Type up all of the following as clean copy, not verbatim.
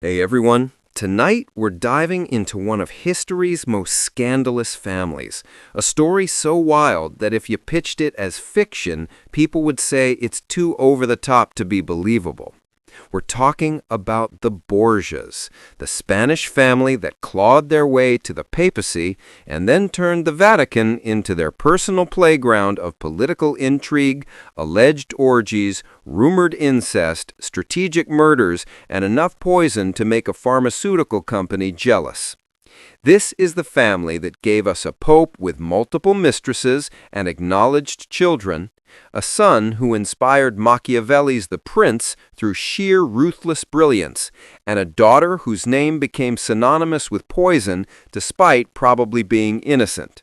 Hey everyone, tonight we're diving into one of history's most scandalous families. A story so wild that if you pitched it as fiction, people would say it's too over the top to be believable. We're talking about the Borgias, the Spanish family that clawed their way to the papacy and then turned the Vatican into their personal playground of political intrigue, alleged orgies, rumored incest, strategic murders, and enough poison to make a pharmaceutical company jealous. This is the family that gave us a pope with multiple mistresses and acknowledged children, a son who inspired Machiavelli's The Prince through sheer ruthless brilliance, and a daughter whose name became synonymous with poison despite probably being innocent.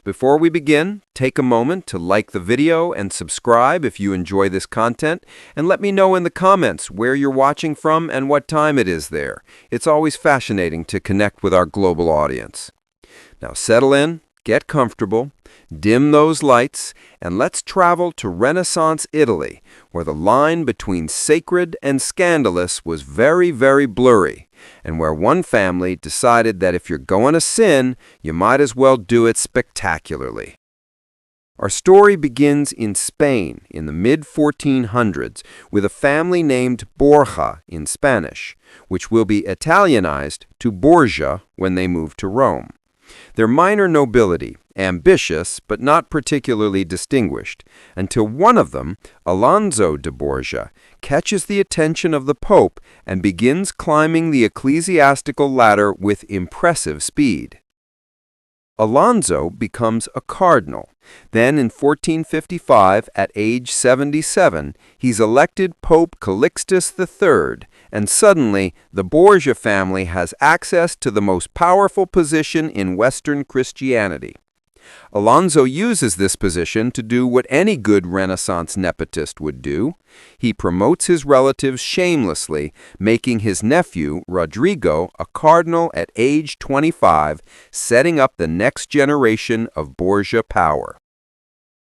Before we begin, take a moment to like the video and subscribe if you enjoy this content, and let me know in the comments where you're watching from and what time it is there. It's always fascinating to connect with our global audience. Now settle in, get comfortable, dim those lights, and let's travel to Renaissance Italy, where the line between sacred and scandalous was very, very blurry, and where one family decided that if you're going to sin, you might as well do it spectacularly. Our story begins in Spain in the mid-1400s with a family named Borgia in Spanish, which will be Italianized to Borgia when they move to Rome. They're minor nobility, ambitious but not particularly distinguished, until one of them, Alonso de Borgia, catches the attention of the Pope and begins climbing the ecclesiastical ladder with impressive speed. Alonso becomes a cardinal. Then in 1455, at age 77, he's elected Pope Calixtus III, and suddenly the Borgia family has access to the most powerful position in Western Christianity. Alonso uses this position to do what any good Renaissance nepotist would do. He promotes his relatives shamelessly, making his nephew, Rodrigo, a cardinal at age 25, setting up the next generation of Borgia power.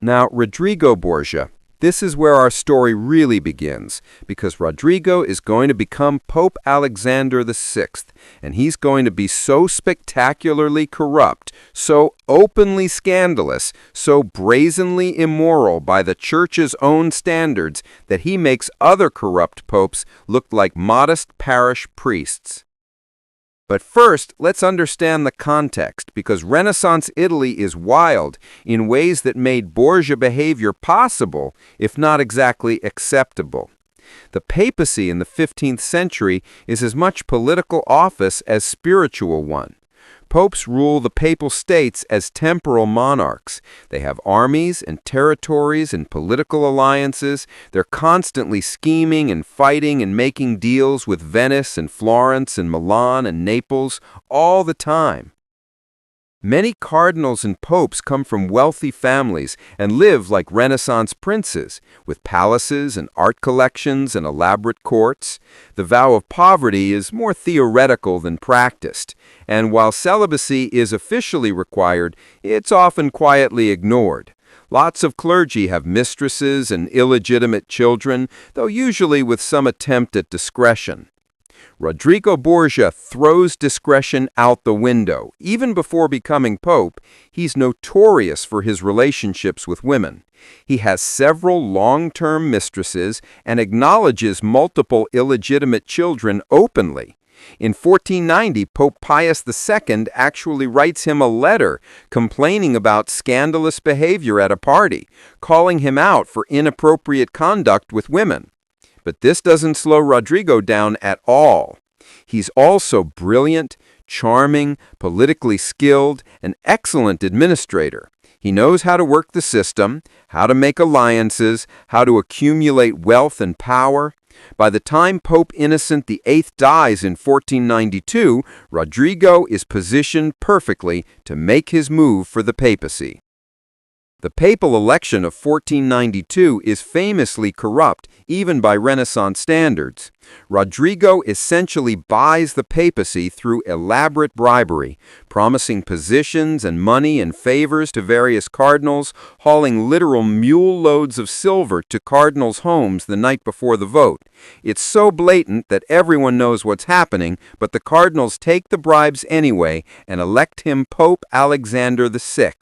Now, Rodrigo Borgia, this is where our story really begins, because Rodrigo is going to become Pope Alexander VI, and he's going to be so spectacularly corrupt, so openly scandalous, so brazenly immoral by the Church's own standards that he makes other corrupt popes look like modest parish priests. But first, let's understand the context, because Renaissance Italy is wild in ways that made Borgia behavior possible, if not exactly acceptable. The papacy in the 15th century is as much political office as spiritual one. Popes rule the papal states as temporal monarchs. They have armies and territories and political alliances. They're constantly scheming and fighting and making deals with Venice and Florence and Milan and Naples all the time. Many cardinals and popes come from wealthy families and live like Renaissance princes, with palaces and art collections and elaborate courts. The vow of poverty is more theoretical than practiced, and while celibacy is officially required, it's often quietly ignored. Lots of clergy have mistresses and illegitimate children, though usually with some attempt at discretion. Rodrigo Borgia throws discretion out the window. Even before becoming pope, he's notorious for his relationships with women. He has several long-term mistresses and acknowledges multiple illegitimate children openly. In 1490, Pope Pius II actually writes him a letter complaining about scandalous behavior at a party, calling him out for inappropriate conduct with women. But this doesn't slow Rodrigo down at all. He's also brilliant, charming, politically skilled, an excellent administrator. He knows how to work the system, how to make alliances, how to accumulate wealth and power. By the time Pope Innocent VIII dies in 1492, Rodrigo is positioned perfectly to make his move for the papacy. The papal election of 1492 is famously corrupt, even by Renaissance standards. Rodrigo essentially buys the papacy through elaborate bribery, promising positions and money and favors to various cardinals, hauling literal mule loads of silver to cardinals' homes the night before the vote. It's so blatant that everyone knows what's happening, but the cardinals take the bribes anyway and elect him Pope Alexander VI.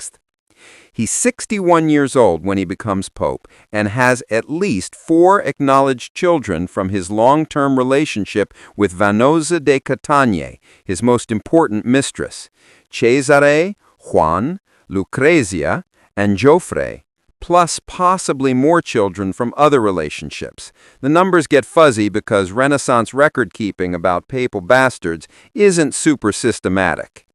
He's 61 years old when he becomes pope and has at least 4 acknowledged children from his long-term relationship with Vanosa de Catania, his most important mistress, Cesare, Juan, Lucrezia, and Joffre, plus possibly more children from other relationships. The numbers get fuzzy because Renaissance record-keeping about papal bastards isn't super systematic.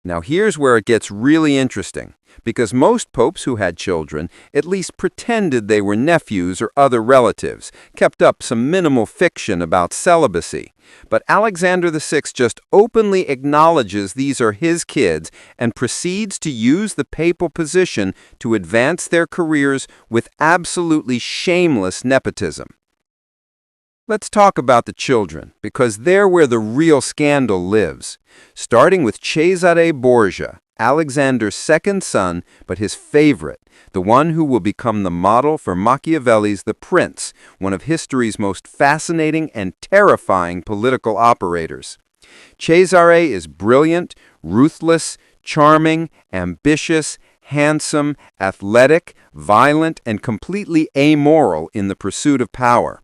Now here's where it gets really interesting, because most popes who had children at least pretended they were nephews or other relatives, kept up some minimal fiction about celibacy. But Alexander VI just openly acknowledges these are his kids and proceeds to use the papal position to advance their careers with absolutely shameless nepotism. Let's talk about the children, because they're where the real scandal lives. Starting with Cesare Borgia, Alexander's second son, but his favorite, the one who will become the model for Machiavelli's The Prince, one of history's most fascinating and terrifying political operators. Cesare is brilliant, ruthless, charming, ambitious, handsome, athletic, violent, and completely amoral in the pursuit of power.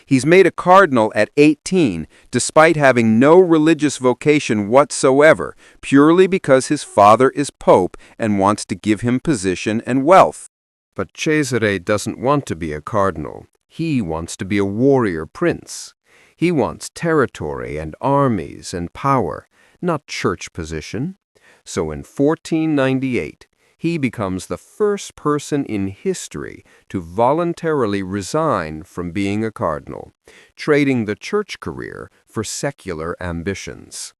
He's made a cardinal at 18, despite having no religious vocation whatsoever, purely because his father is pope and wants to give him position and wealth. But Cesare doesn't want to be a cardinal. He wants to be a warrior prince. He wants territory and armies and power, not church position. So in 1498, he becomes the first person in history to voluntarily resign from being a cardinal, trading the church career for secular ambitions.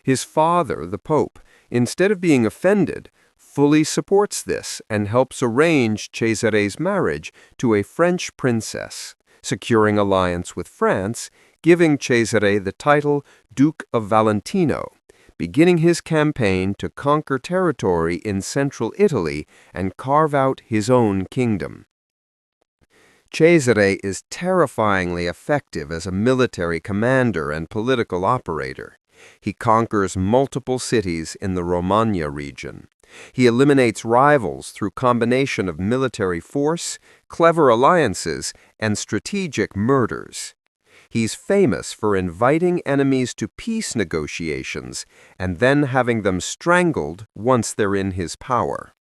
His father, the Pope, instead of being offended, fully supports this and helps arrange Cesare's marriage to a French princess, securing alliance with France, giving Cesare the title Duke of Valentino, beginning his campaign to conquer territory in central Italy and carve out his own kingdom. Cesare is terrifyingly effective as a military commander and political operator. He conquers multiple cities in the Romagna region. He eliminates rivals through combination of military force, clever alliances, and strategic murders. He's famous for inviting enemies to peace negotiations and then having them strangled once they're in his power.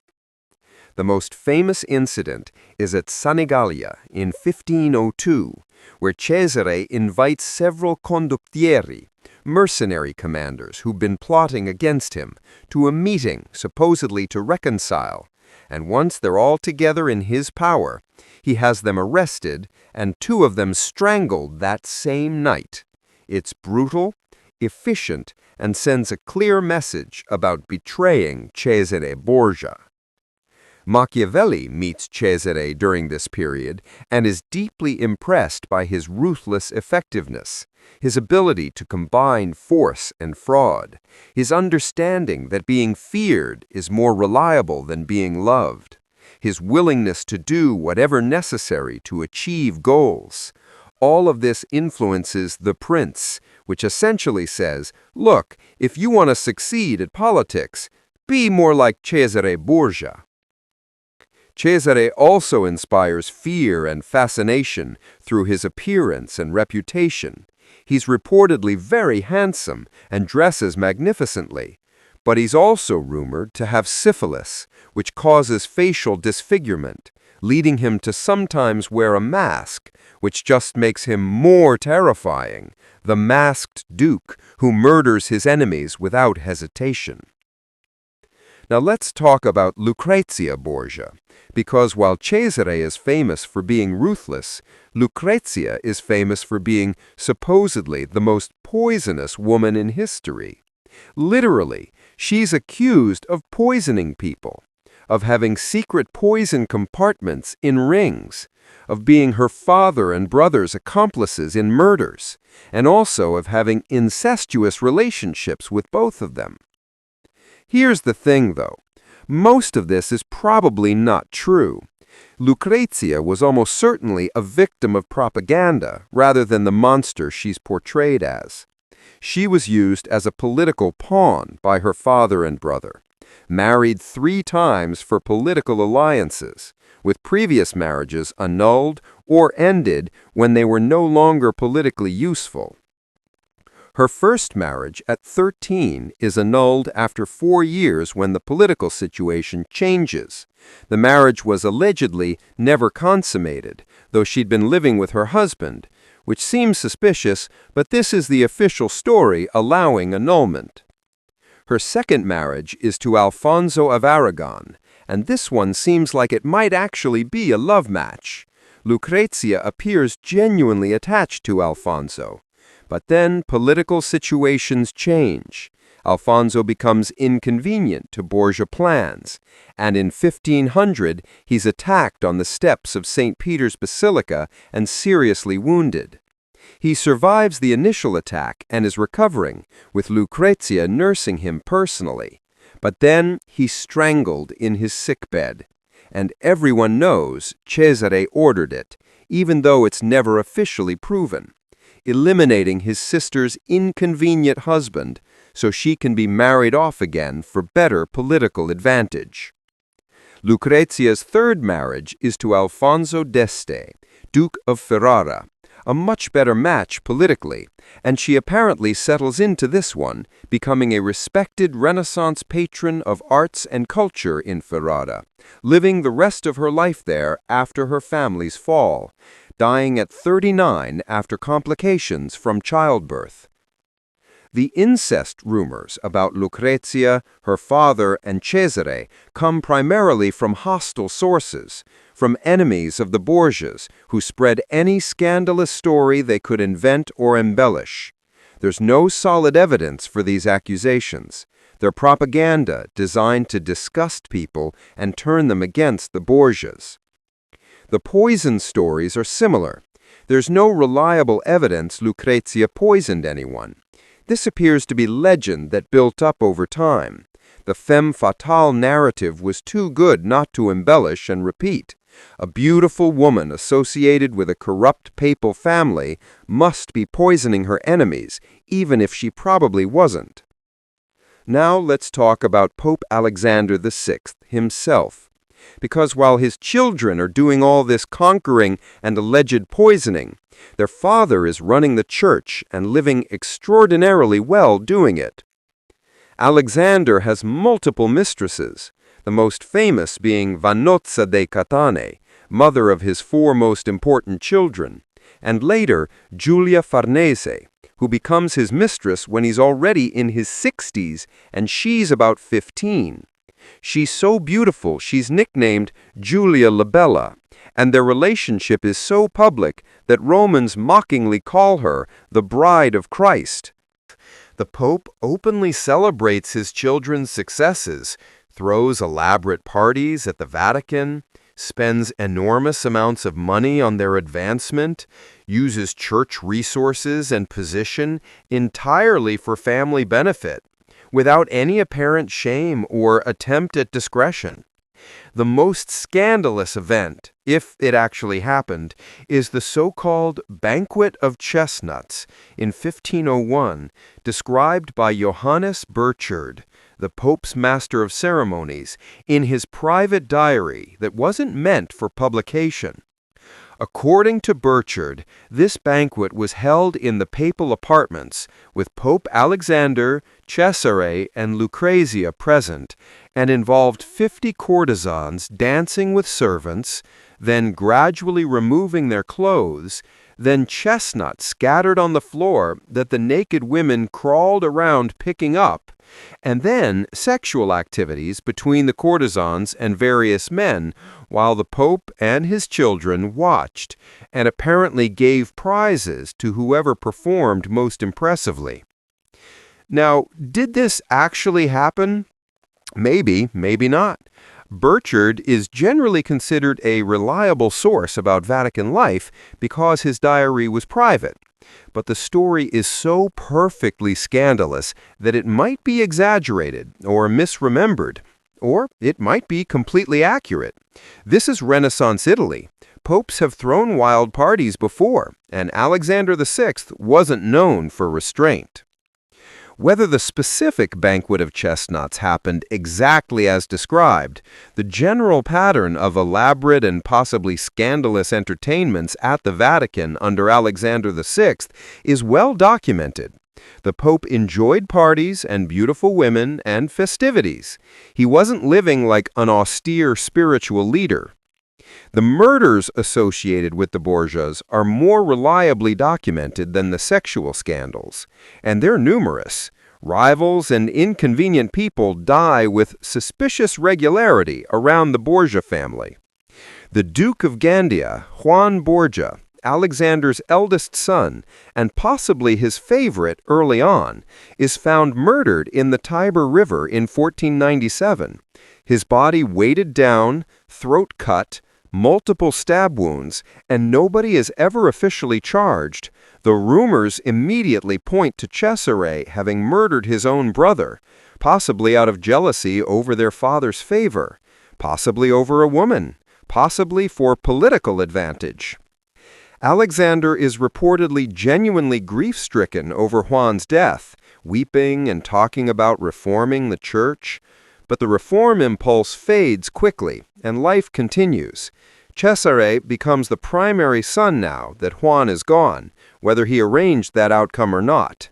The most famous incident is at Sanigallia in 1502, where Cesare invites several condottieri, mercenary commanders who've been plotting against him, to a meeting supposedly to reconcile, and once they're all together in his power, he has them arrested and 2 of them strangled that same night. It's brutal, efficient, and sends a clear message about betraying Cesare Borgia. Machiavelli meets Cesare during this period and is deeply impressed by his ruthless effectiveness, his ability to combine force and fraud, his understanding that being feared is more reliable than being loved, his willingness to do whatever necessary to achieve goals. All of this influences The Prince, which essentially says, look, if you want to succeed at politics, be more like Cesare Borgia. Cesare also inspires fear and fascination through his appearance and reputation. He's reportedly very handsome and dresses magnificently, but he's also rumored to have syphilis, which causes facial disfigurement, leading him to sometimes wear a mask, which just makes him more terrifying, the masked duke who murders his enemies without hesitation. Now let's talk about Lucrezia Borgia, because while Cesare is famous for being ruthless, Lucrezia is famous for being supposedly the most poisonous woman in history. Literally, she's accused of poisoning people. of having secret poison compartments in rings, of being her father and brother's accomplices in murders, and also of having incestuous relationships with both of them. Here's the thing, though. Most of this is probably not true. Lucrezia was almost certainly a victim of propaganda rather than the monster she's portrayed as. She was used as a political pawn by her father and brother, married 3 times for political alliances, with previous marriages annulled or ended when they were no longer politically useful. Her first marriage at 13 is annulled after 4 years when the political situation changes. The marriage was allegedly never consummated, though she'd been living with her husband, which seems suspicious, but this is the official story allowing annulment. Her second marriage is to Alfonso of Aragon, and this one seems like it might actually be a love match. Lucrezia appears genuinely attached to Alfonso. But then political situations change. Alfonso becomes inconvenient to Borgia plans, and in 1500 he's attacked on the steps of St. Peter's Basilica and seriously wounded. He survives the initial attack and is recovering, with Lucrezia nursing him personally. But then he's strangled in his sickbed. And everyone knows Cesare ordered it, even though it's never officially proven, eliminating his sister's inconvenient husband so she can be married off again for better political advantage. Lucrezia's third marriage is to Alfonso d'Este, Duke of Ferrara, a much better match politically, and she apparently settles into this one, becoming a respected Renaissance patron of arts and culture in Ferrara, living the rest of her life there after her family's fall, dying at 39 after complications from childbirth. The incest rumors about Lucrezia, her father, and Cesare come primarily from hostile sources, from enemies of the Borgias who spread any scandalous story they could invent or embellish. There's no solid evidence for these accusations. They're propaganda designed to disgust people and turn them against the Borgias. The poison stories are similar. There's no reliable evidence Lucrezia poisoned anyone. This appears to be legend that built up over time. The femme fatale narrative was too good not to embellish and repeat. A beautiful woman associated with a corrupt papal family must be poisoning her enemies, even if she probably wasn't. Now let's talk about Pope Alexander VI himself. Because while his children are doing all this conquering and alleged poisoning, their father is running the church and living extraordinarily well doing it. Alexander has multiple mistresses, the most famous being Vannozza dei Catane, mother of his 4 most important children, and later Giulia Farnese, who becomes his mistress when he's already in his 60s and she's about 15. She's so beautiful she's nicknamed Giulia la Bella, and their relationship is so public that Romans mockingly call her the Bride of Christ. The Pope openly celebrates his children's successes, throws elaborate parties at the Vatican, spends enormous amounts of money on their advancement, uses church resources and position entirely for family benefit, without any apparent shame or attempt at discretion. The most scandalous event, if it actually happened, is the so-called Banquet of Chestnuts in 1501, described by Johannes Burchard, the Pope's Master of Ceremonies, in his private diary that wasn't meant for publication. According to Burchard, this banquet was held in the papal apartments, with Pope Alexander, Cesare, and Lucrezia present, and involved 50 courtesans dancing with servants, then gradually removing their clothes, then chestnuts scattered on the floor that the naked women crawled around picking up, and then sexual activities between the courtesans and various men, while the Pope and his children watched and apparently gave prizes to whoever performed most impressively. Now, did this actually happen? Maybe, maybe not. Burchard is generally considered a reliable source about Vatican life because his diary was private. But the story is so perfectly scandalous that it might be exaggerated or misremembered, or it might be completely accurate. This is Renaissance Italy. Popes have thrown wild parties before, and Alexander VI wasn't known for restraint. Whether the specific banquet of chestnuts happened exactly as described, the general pattern of elaborate and possibly scandalous entertainments at the Vatican under Alexander VI is well documented. The Pope enjoyed parties and beautiful women and festivities. He wasn't living like an austere spiritual leader. The murders associated with the Borgias are more reliably documented than the sexual scandals, and they're numerous. Rivals and inconvenient people die with suspicious regularity around the Borgia family. The Duke of Gandia, Juan Borgia, Alexander's eldest son, and possibly his favorite early on, is found murdered in the Tiber River in 1497. His body weighted down, throat cut, multiple stab wounds, and nobody is ever officially charged. The rumors immediately point to Cesare having murdered his own brother, possibly out of jealousy over their father's favor, possibly over a woman, possibly for political advantage. Alexander is reportedly genuinely grief-stricken over Juan's death, weeping and talking about reforming the church. But the reform impulse fades quickly, and life continues. Cesare becomes the primary son now that Juan is gone, whether he arranged that outcome or not.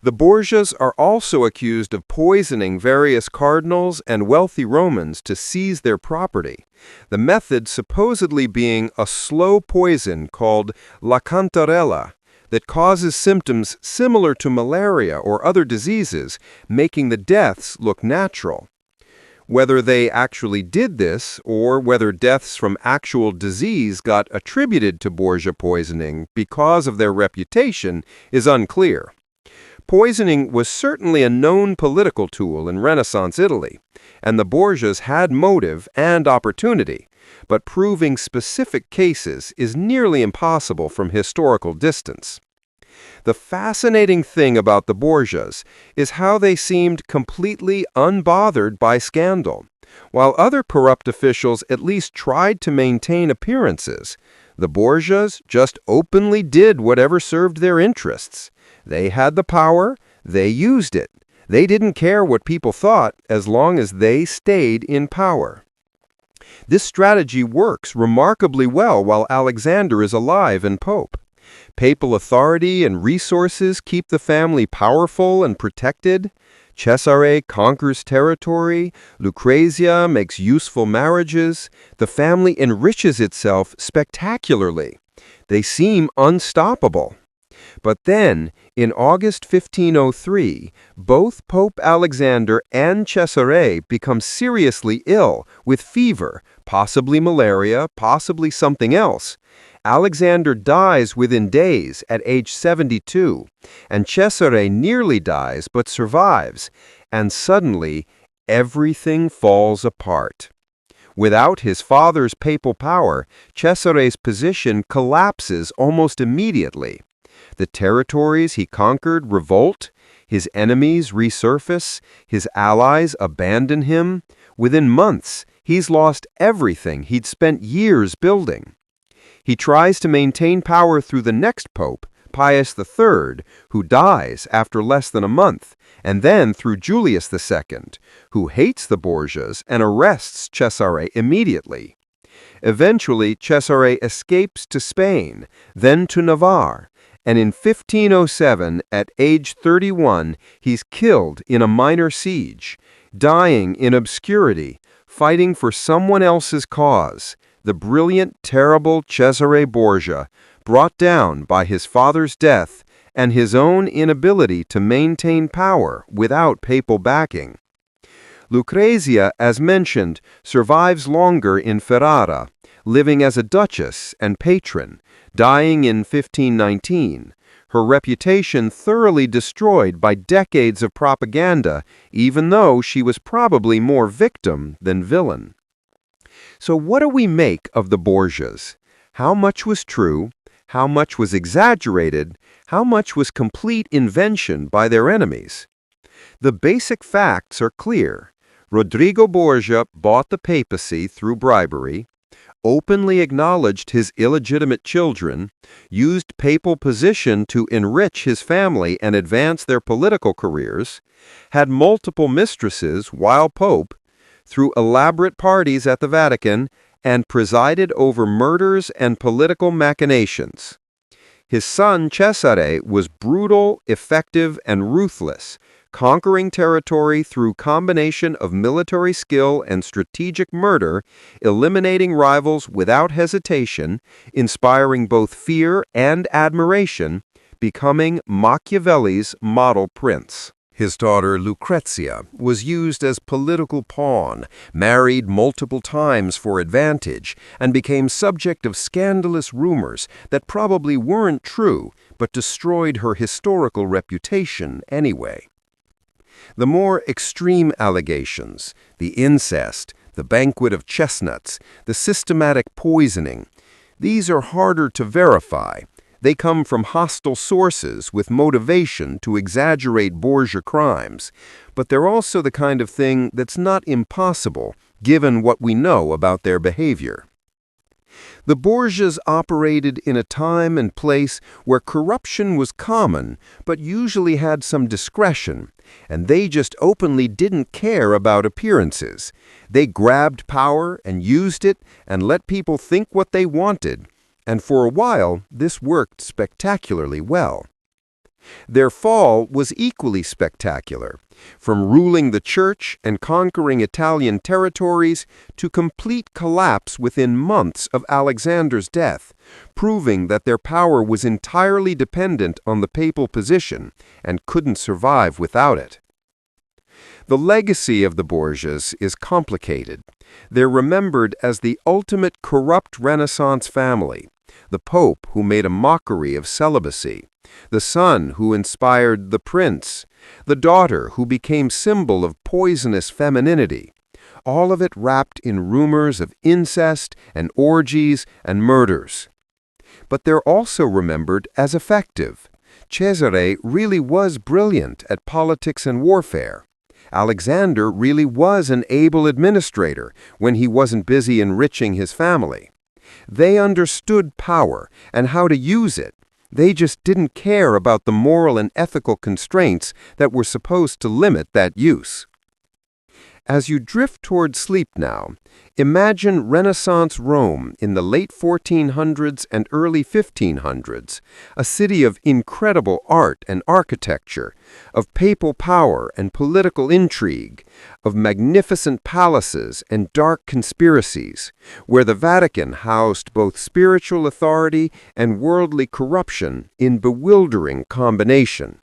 The Borgias are also accused of poisoning various cardinals and wealthy Romans to seize their property, the method supposedly being a slow poison called la cantarella that causes symptoms similar to malaria or other diseases, making the deaths look natural. Whether they actually did this, or whether deaths from actual disease got attributed to Borgia poisoning because of their reputation, is unclear. Poisoning was certainly a known political tool in Renaissance Italy, and the Borgias had motive and opportunity, but proving specific cases is nearly impossible from historical distance. The fascinating thing about the Borgias is how they seemed completely unbothered by scandal. While other corrupt officials at least tried to maintain appearances, the Borgias just openly did whatever served their interests. They had the power, they used it. They didn't care what people thought as long as they stayed in power. This strategy works remarkably well while Alexander is alive and pope. Papal authority and resources keep the family powerful and protected. Cesare conquers territory. Lucrezia makes useful marriages. The family enriches itself spectacularly. They seem unstoppable. But then, in August 1503, both Pope Alexander and Cesare become seriously ill with fever, possibly malaria, possibly something else. Alexander dies within days at age 72, and Cesare nearly dies but survives, and suddenly everything falls apart. Without his father's papal power, Cesare's position collapses almost immediately. The territories he conquered revolt, his enemies resurface, his allies abandon him. Within months, he's lost everything he'd spent years building. He tries to maintain power through the next pope, Pius III, who dies after less than a month, and then through Julius II, who hates the Borgias and arrests Cesare immediately. Eventually, Cesare escapes to Spain, then to Navarre, and in 1507, at age 31, he's killed in a minor siege, dying in obscurity, fighting for someone else's cause. The brilliant, terrible Cesare Borgia, brought down by his father's death and his own inability to maintain power without papal backing. Lucrezia, as mentioned, survives longer in Ferrara, living as a duchess and patron, dying in 1519. her reputation thoroughly destroyed by decades of propaganda, even though she was probably more victim than villain. So what do we make of the Borgias? How much was true? How much was exaggerated? How much was complete invention by their enemies? The basic facts are clear. Rodrigo Borgia bought the papacy through bribery, openly acknowledged his illegitimate children, used papal position to enrich his family and advance their political careers, had multiple mistresses while pope, threw elaborate parties at the Vatican, and presided over murders and political machinations. His son Cesare was brutal, effective, and ruthless, conquering territory through combination of military skill and strategic murder, eliminating rivals without hesitation, inspiring both fear and admiration, becoming Machiavelli's model prince. His daughter Lucrezia was used as political pawn, married multiple times for advantage, and became subject of scandalous rumors that probably weren't true but destroyed her historical reputation anyway. The more extreme allegations, the incest, the banquet of chestnuts, the systematic poisoning, these are harder to verify. They come from hostile sources with motivation to exaggerate Borgia crimes, but they're also the kind of thing that's not impossible, given what we know about their behavior. The Borgias operated in a time and place where corruption was common, but usually had some discretion, and they just openly didn't care about appearances. They grabbed power and used it and let people think what they wanted, and for a while this worked spectacularly well. Their fall was equally spectacular, from ruling the church and conquering Italian territories to complete collapse within months of Alexander's death, proving that their power was entirely dependent on the papal position and couldn't survive without it. The legacy of the Borgias is complicated. They're remembered as the ultimate corrupt Renaissance family, the Pope who made a mockery of celibacy, the son who inspired the prince, the daughter who became symbol of poisonous femininity, all of it wrapped in rumors of incest and orgies and murders. But they're also remembered as effective. Cesare really was brilliant at politics and warfare. Alexander really was an able administrator when he wasn't busy enriching his family. They understood power and how to use it. They just didn't care about the moral and ethical constraints that were supposed to limit that use. As you drift toward sleep now, imagine Renaissance Rome in the late 1400s and early 1500s, a city of incredible art and architecture, of papal power and political intrigue, of magnificent palaces and dark conspiracies, where the Vatican housed both spiritual authority and worldly corruption in bewildering combination.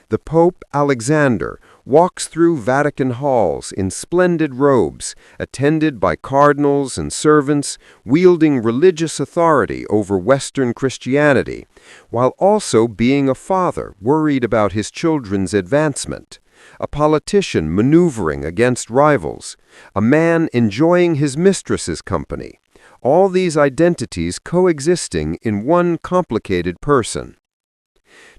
The Pope Alexander walks through Vatican halls in splendid robes, attended by cardinals and servants, wielding religious authority over Western Christianity, while also being a father worried about his children's advancement, a politician maneuvering against rivals, a man enjoying his mistress's company, all these identities coexisting in one complicated person.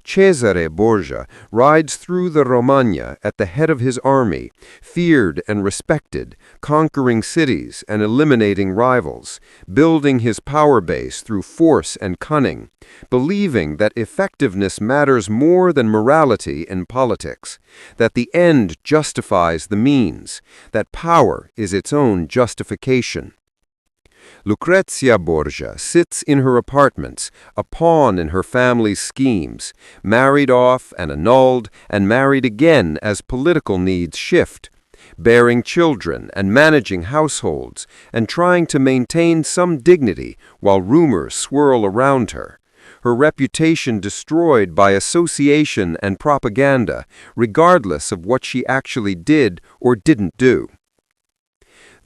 Cesare Borgia rides through the Romagna at the head of his army, feared and respected, conquering cities and eliminating rivals, building his power base through force and cunning, believing that effectiveness matters more than morality in politics, that the end justifies the means, that power is its own justification. Lucrezia Borgia sits in her apartments, a pawn in her family's schemes, married off and annulled and married again as political needs shift, bearing children and managing households and trying to maintain some dignity while rumors swirl around her. Her reputation destroyed by association and propaganda, regardless of what she actually did or didn't do.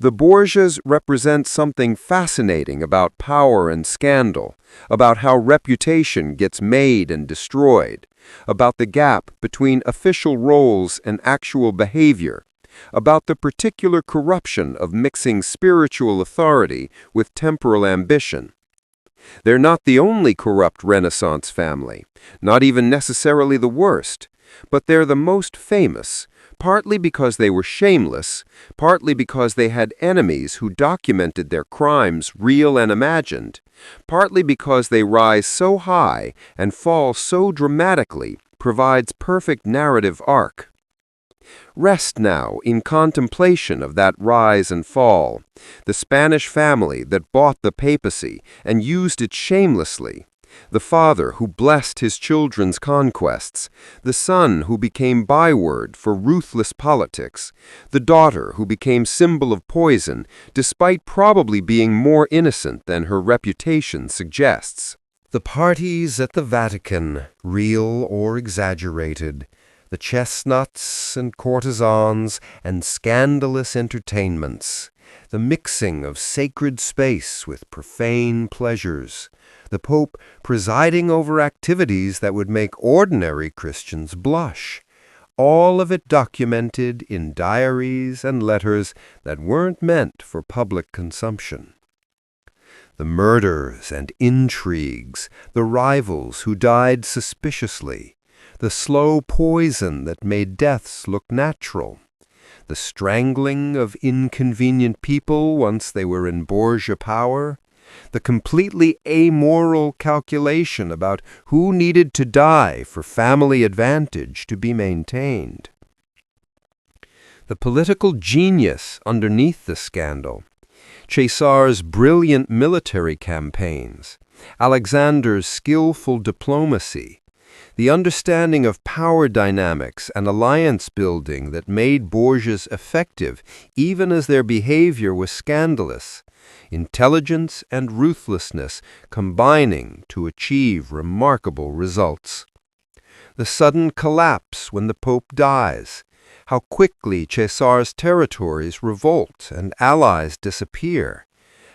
The Borgias represent something fascinating about power and scandal, about how reputation gets made and destroyed, about the gap between official roles and actual behavior, about the particular corruption of mixing spiritual authority with temporal ambition. They're not the only corrupt Renaissance family, not even necessarily the worst, but they're the most famous, partly because they were shameless, partly because they had enemies who documented their crimes, real and imagined, partly because they rise so high and fall so dramatically, provides perfect narrative arc. Rest now in contemplation of that rise and fall, the Spanish family that bought the papacy and used it shamelessly, the father who blessed his children's conquests, the son who became byword for ruthless politics, the daughter who became symbol of poison, despite probably being more innocent than her reputation suggests. The parties at the Vatican, real or exaggerated, the chestnuts and courtesans and scandalous entertainments, the mixing of sacred space with profane pleasures, the Pope presiding over activities that would make ordinary Christians blush, all of it documented in diaries and letters that weren't meant for public consumption. The murders and intrigues, the rivals who died suspiciously, the slow poison that made deaths look natural, the strangling of inconvenient people once they were in Borgia power, the completely amoral calculation about who needed to die for family advantage to be maintained. The political genius underneath the scandal, Caesar's brilliant military campaigns, Alexander's skillful diplomacy, the understanding of power dynamics and alliance building that made Borgias effective even as their behavior was scandalous, intelligence and ruthlessness combining to achieve remarkable results. The sudden collapse when the Pope dies, how quickly Caesar's territories revolt and allies disappear,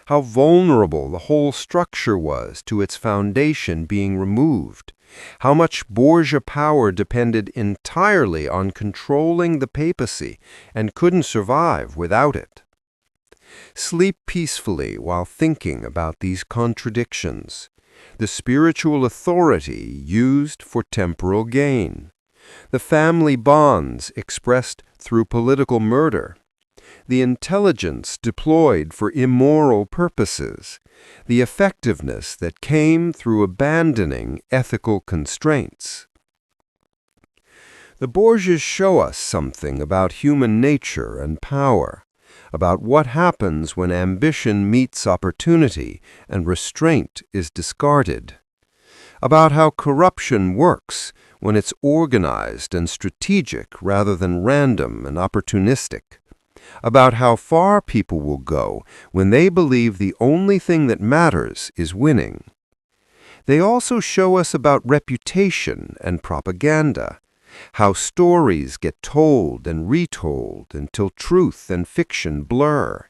how vulnerable the whole structure was to its foundation being removed, how much Borgia power depended entirely on controlling the papacy and couldn't survive without it. Sleep peacefully while thinking about these contradictions, the spiritual authority used for temporal gain, the family bonds expressed through political murder, the intelligence deployed for immoral purposes, the effectiveness that came through abandoning ethical constraints. The Borgias show us something about human nature and power, about what happens when ambition meets opportunity and restraint is discarded, about how corruption works when it's organized and strategic rather than random and opportunistic, about how far people will go when they believe the only thing that matters is winning. They also show us about reputation and propaganda, how stories get told and retold until truth and fiction blur,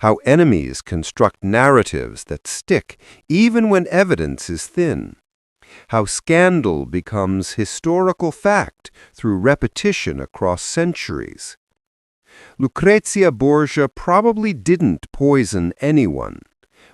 how enemies construct narratives that stick even when evidence is thin, how scandal becomes historical fact through repetition across centuries. Lucrezia Borgia probably didn't poison anyone,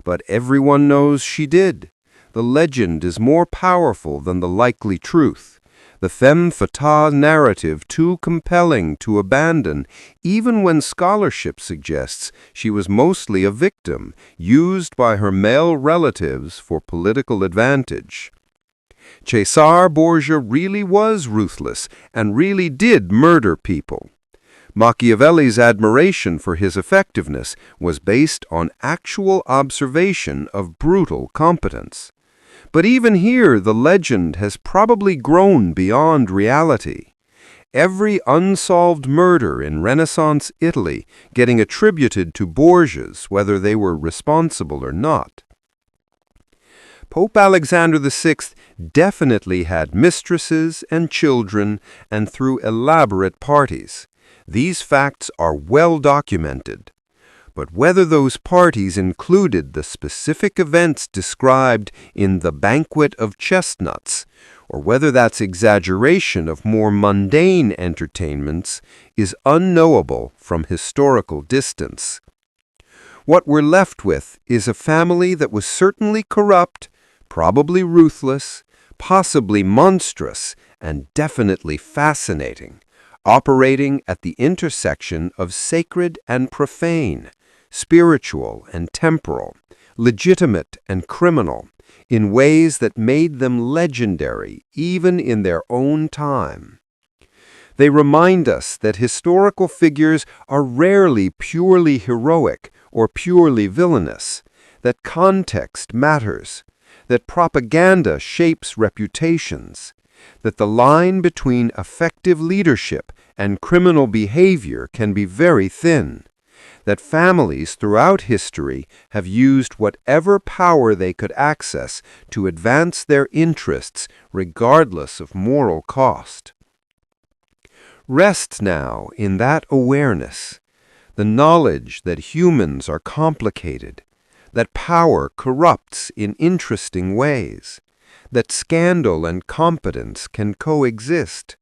but everyone knows she did. The legend is more powerful than the likely truth, the femme fatale narrative too compelling to abandon, even when scholarship suggests she was mostly a victim, used by her male relatives for political advantage. Cesare Borgia really was ruthless and really did murder people. Machiavelli's admiration for his effectiveness was based on actual observation of brutal competence. But even here, the legend has probably grown beyond reality. Every unsolved murder in Renaissance Italy getting attributed to Borgias, whether they were responsible or not. Pope Alexander VI definitely had mistresses and children and threw elaborate parties. These facts are well documented. But whether those parties included the specific events described in The Banquet of Chestnuts, or whether that's exaggeration of more mundane entertainments, is unknowable from historical distance. What we're left with is a family that was certainly corrupt, probably ruthless, possibly monstrous, and definitely fascinating, operating at the intersection of sacred and profane, spiritual and temporal, legitimate and criminal, in ways that made them legendary even in their own time. They remind us that historical figures are rarely purely heroic or purely villainous, that context matters, that propaganda shapes reputations, that the line between effective leadership and criminal behavior can be very thin, that families throughout history have used whatever power they could access to advance their interests regardless of moral cost. Rest now in that awareness, the knowledge that humans are complicated, that power corrupts in interesting ways, that scandal and competence can coexist,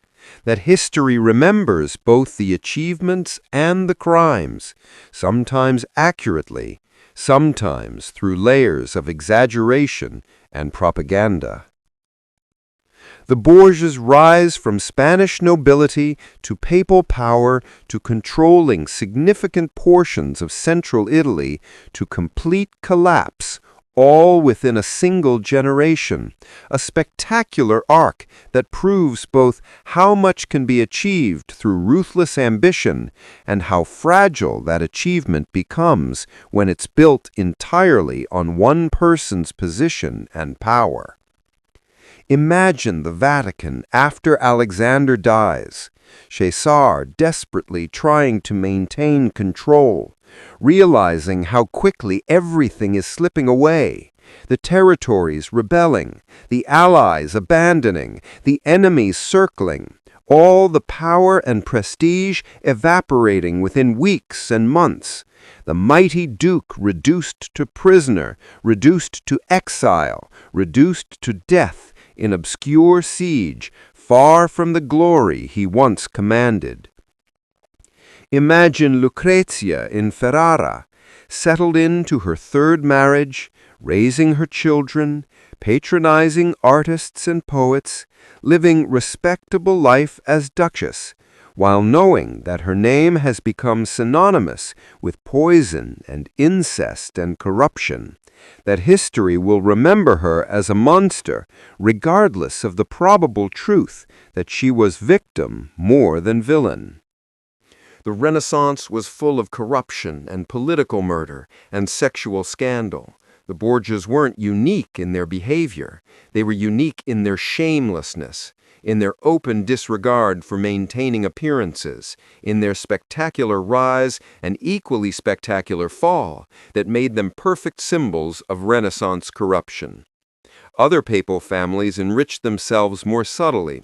that history remembers both the achievements and the crimes, sometimes accurately, sometimes through layers of exaggeration and propaganda. The Borgias rise from Spanish nobility to papal power to controlling significant portions of central Italy to complete collapse, all within a single generation, a spectacular arc that proves both how much can be achieved through ruthless ambition and how fragile that achievement becomes when it's built entirely on one person's position and power. Imagine the Vatican after Alexander dies, Caesar desperately trying to maintain control, realizing how quickly everything is slipping away, the territories rebelling, the allies abandoning, the enemies circling, all the power and prestige evaporating within weeks and months, the mighty duke reduced to prisoner, reduced to exile, reduced to death in obscure siege, far from the glory he once commanded. Imagine Lucrezia in Ferrara, settled into her third marriage, raising her children, patronizing artists and poets, living respectable life as duchess, while knowing that her name has become synonymous with poison and incest and corruption, that history will remember her as a monster, regardless of the probable truth that she was victim more than villain. The Renaissance was full of corruption and political murder and sexual scandal. The Borgias weren't unique in their behavior. They were unique in their shamelessness, in their open disregard for maintaining appearances, in their spectacular rise and equally spectacular fall that made them perfect symbols of Renaissance corruption. Other papal families enriched themselves more subtly.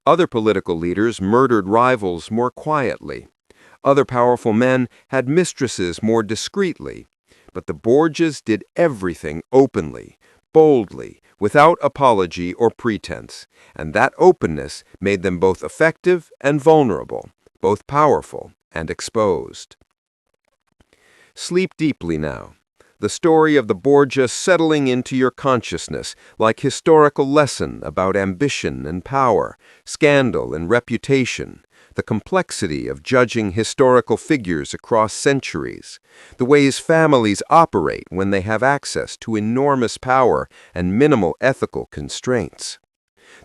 Other political leaders murdered rivals more quietly. Other powerful men had mistresses more discreetly. But the Borgias did everything openly, boldly, without apology or pretense, and that openness made them both effective and vulnerable, both powerful and exposed. Sleep deeply now. The story of the Borgias settling into your consciousness like historical lesson about ambition and power, scandal and reputation, the complexity of judging historical figures across centuries, the ways families operate when they have access to enormous power and minimal ethical constraints.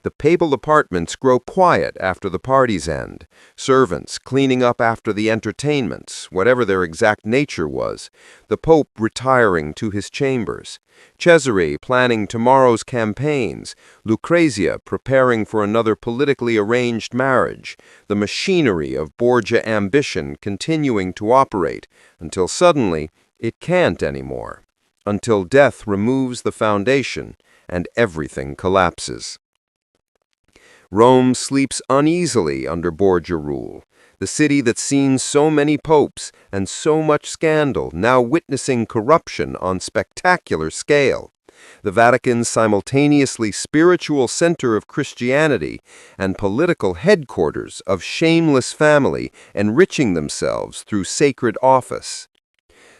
The papal apartments grow quiet after the parties end, servants cleaning up after the entertainments, whatever their exact nature was, the Pope retiring to his chambers, Cesare planning tomorrow's campaigns, Lucrezia preparing for another politically arranged marriage, the machinery of Borgia ambition continuing to operate until suddenly it can't anymore, until death removes the foundation and everything collapses. Rome sleeps uneasily under Borgia rule, the city that's seen so many popes and so much scandal, now witnessing corruption on spectacular scale. The Vatican's simultaneously spiritual center of Christianity and political headquarters of shameless family enriching themselves through sacred office.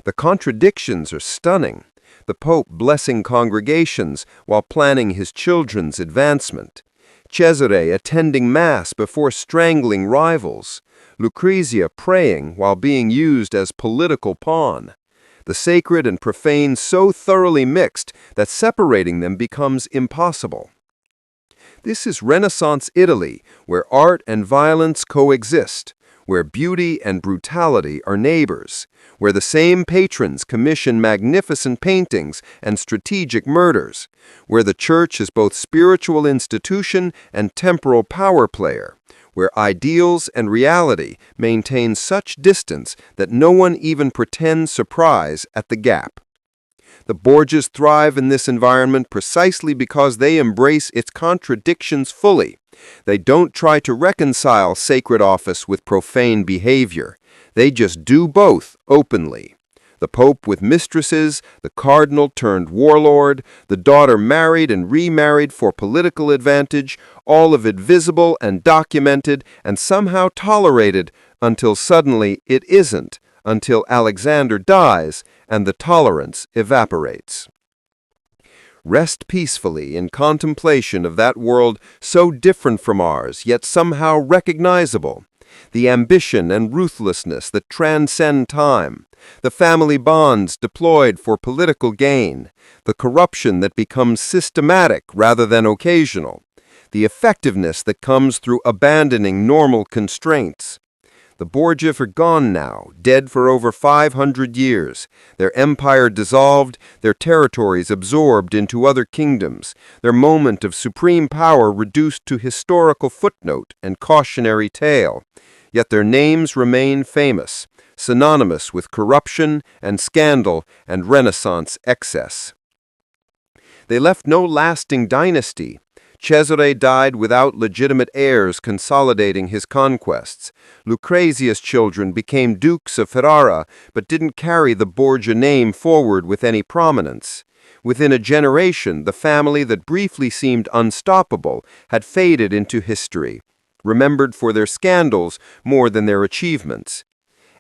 The contradictions are stunning. The Pope blessing congregations while planning his children's advancement. Cesare attending Mass before strangling rivals. Lucrezia praying while being used as political pawn. The sacred and profane so thoroughly mixed that separating them becomes impossible. This is Renaissance Italy, where art and violence coexist, where beauty and brutality are neighbors, where the same patrons commission magnificent paintings and strategic murders, where the church is both spiritual institution and temporal power player, where ideals and reality maintain such distance that no one even pretends surprise at the gap. The Borgias thrive in this environment precisely because they embrace its contradictions fully. They don't try to reconcile sacred office with profane behavior. They just do both openly. The Pope with mistresses, the cardinal turned warlord, the daughter married and remarried for political advantage, all of it visible and documented and somehow tolerated until suddenly it isn't, until Alexander dies and the tolerance evaporates. Rest peacefully in contemplation of that world so different from ours, yet somehow recognizable. The ambition and ruthlessness that transcend time, the family bonds deployed for political gain, the corruption that becomes systematic rather than occasional, the effectiveness that comes through abandoning normal constraints. The Borgia are gone now, dead for over 500 years, their empire dissolved, their territories absorbed into other kingdoms, their moment of supreme power reduced to historical footnote and cautionary tale. Yet their names remain famous, synonymous with corruption and scandal and Renaissance excess. They left no lasting dynasty. Cesare died without legitimate heirs consolidating his conquests. Lucrezia's children became dukes of Ferrara, but didn't carry the Borgia name forward with any prominence. Within a generation, the family that briefly seemed unstoppable had faded into history, remembered for their scandals more than their achievements.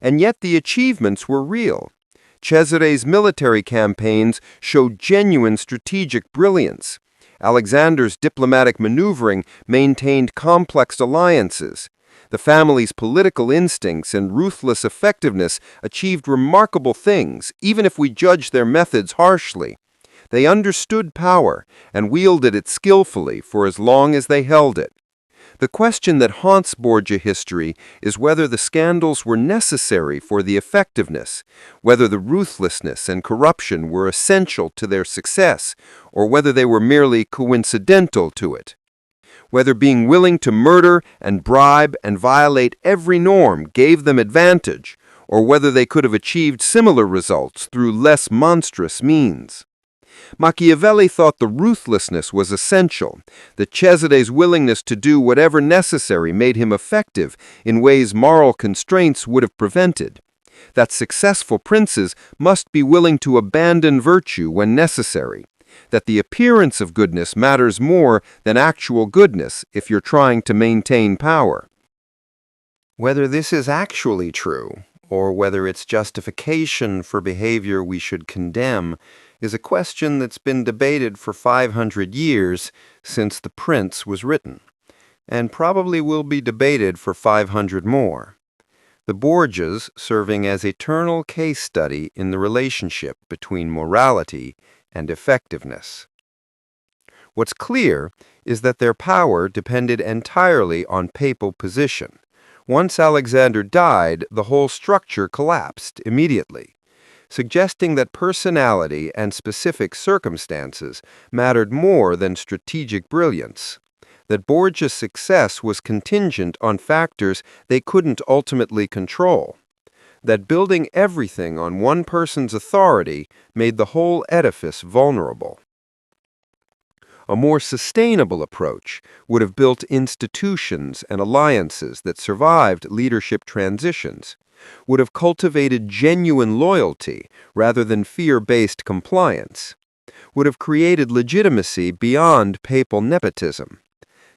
And yet the achievements were real. Cesare's military campaigns showed genuine strategic brilliance. Alexander's diplomatic maneuvering maintained complex alliances. The family's political instincts and ruthless effectiveness achieved remarkable things, even if we judge their methods harshly. They understood power and wielded it skillfully for as long as they held it. The question that haunts Borgia history is whether the scandals were necessary for the effectiveness, whether the ruthlessness and corruption were essential to their success, or whether they were merely coincidental to it. Whether being willing to murder and bribe and violate every norm gave them advantage, or whether they could have achieved similar results through less monstrous means. Machiavelli thought the ruthlessness was essential, that Cesare's willingness to do whatever necessary made him effective in ways moral constraints would have prevented, that successful princes must be willing to abandon virtue when necessary, that the appearance of goodness matters more than actual goodness if you're trying to maintain power. Whether this is actually true, or whether it's justification for behavior we should condemn, is a question that's been debated for 500 years since The Prince was written, and probably will be debated for 500 more. The Borgias serving as eternal case study in the relationship between morality and effectiveness. What's clear is that their power depended entirely on papal position. Once Alexander died, the whole structure collapsed immediately, suggesting that personality and specific circumstances mattered more than strategic brilliance, that Borgia's success was contingent on factors they couldn't ultimately control, that building everything on one person's authority made the whole edifice vulnerable. A more sustainable approach would have built institutions and alliances that survived leadership transitions, would have cultivated genuine loyalty rather than fear-based compliance, would have created legitimacy beyond papal nepotism.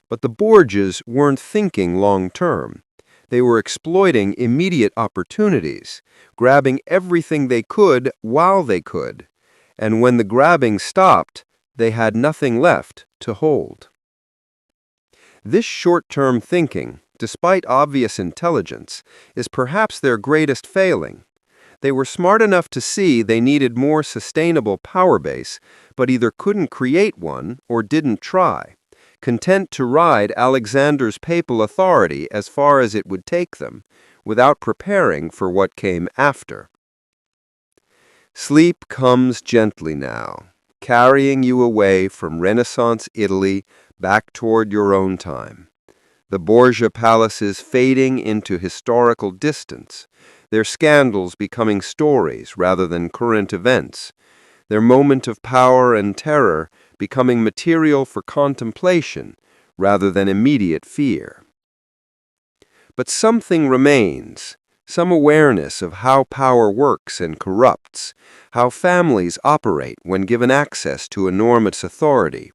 But the Borgias weren't thinking long-term. They were exploiting immediate opportunities, grabbing everything they could while they could. And when the grabbing stopped, they had nothing left to hold. This short-term thinking, despite obvious intelligence, is perhaps their greatest failing. They were smart enough to see they needed more sustainable power base, but either couldn't create one or didn't try, content to ride Alexander's papal authority as far as it would take them, without preparing for what came after. Sleep comes gently now, carrying you away from Renaissance Italy back toward your own time. The Borgia palaces fading into historical distance, their scandals becoming stories rather than current events, their moment of power and terror becoming material for contemplation rather than immediate fear. But something remains, some awareness of how power works and corrupts, how families operate when given access to enormous authority,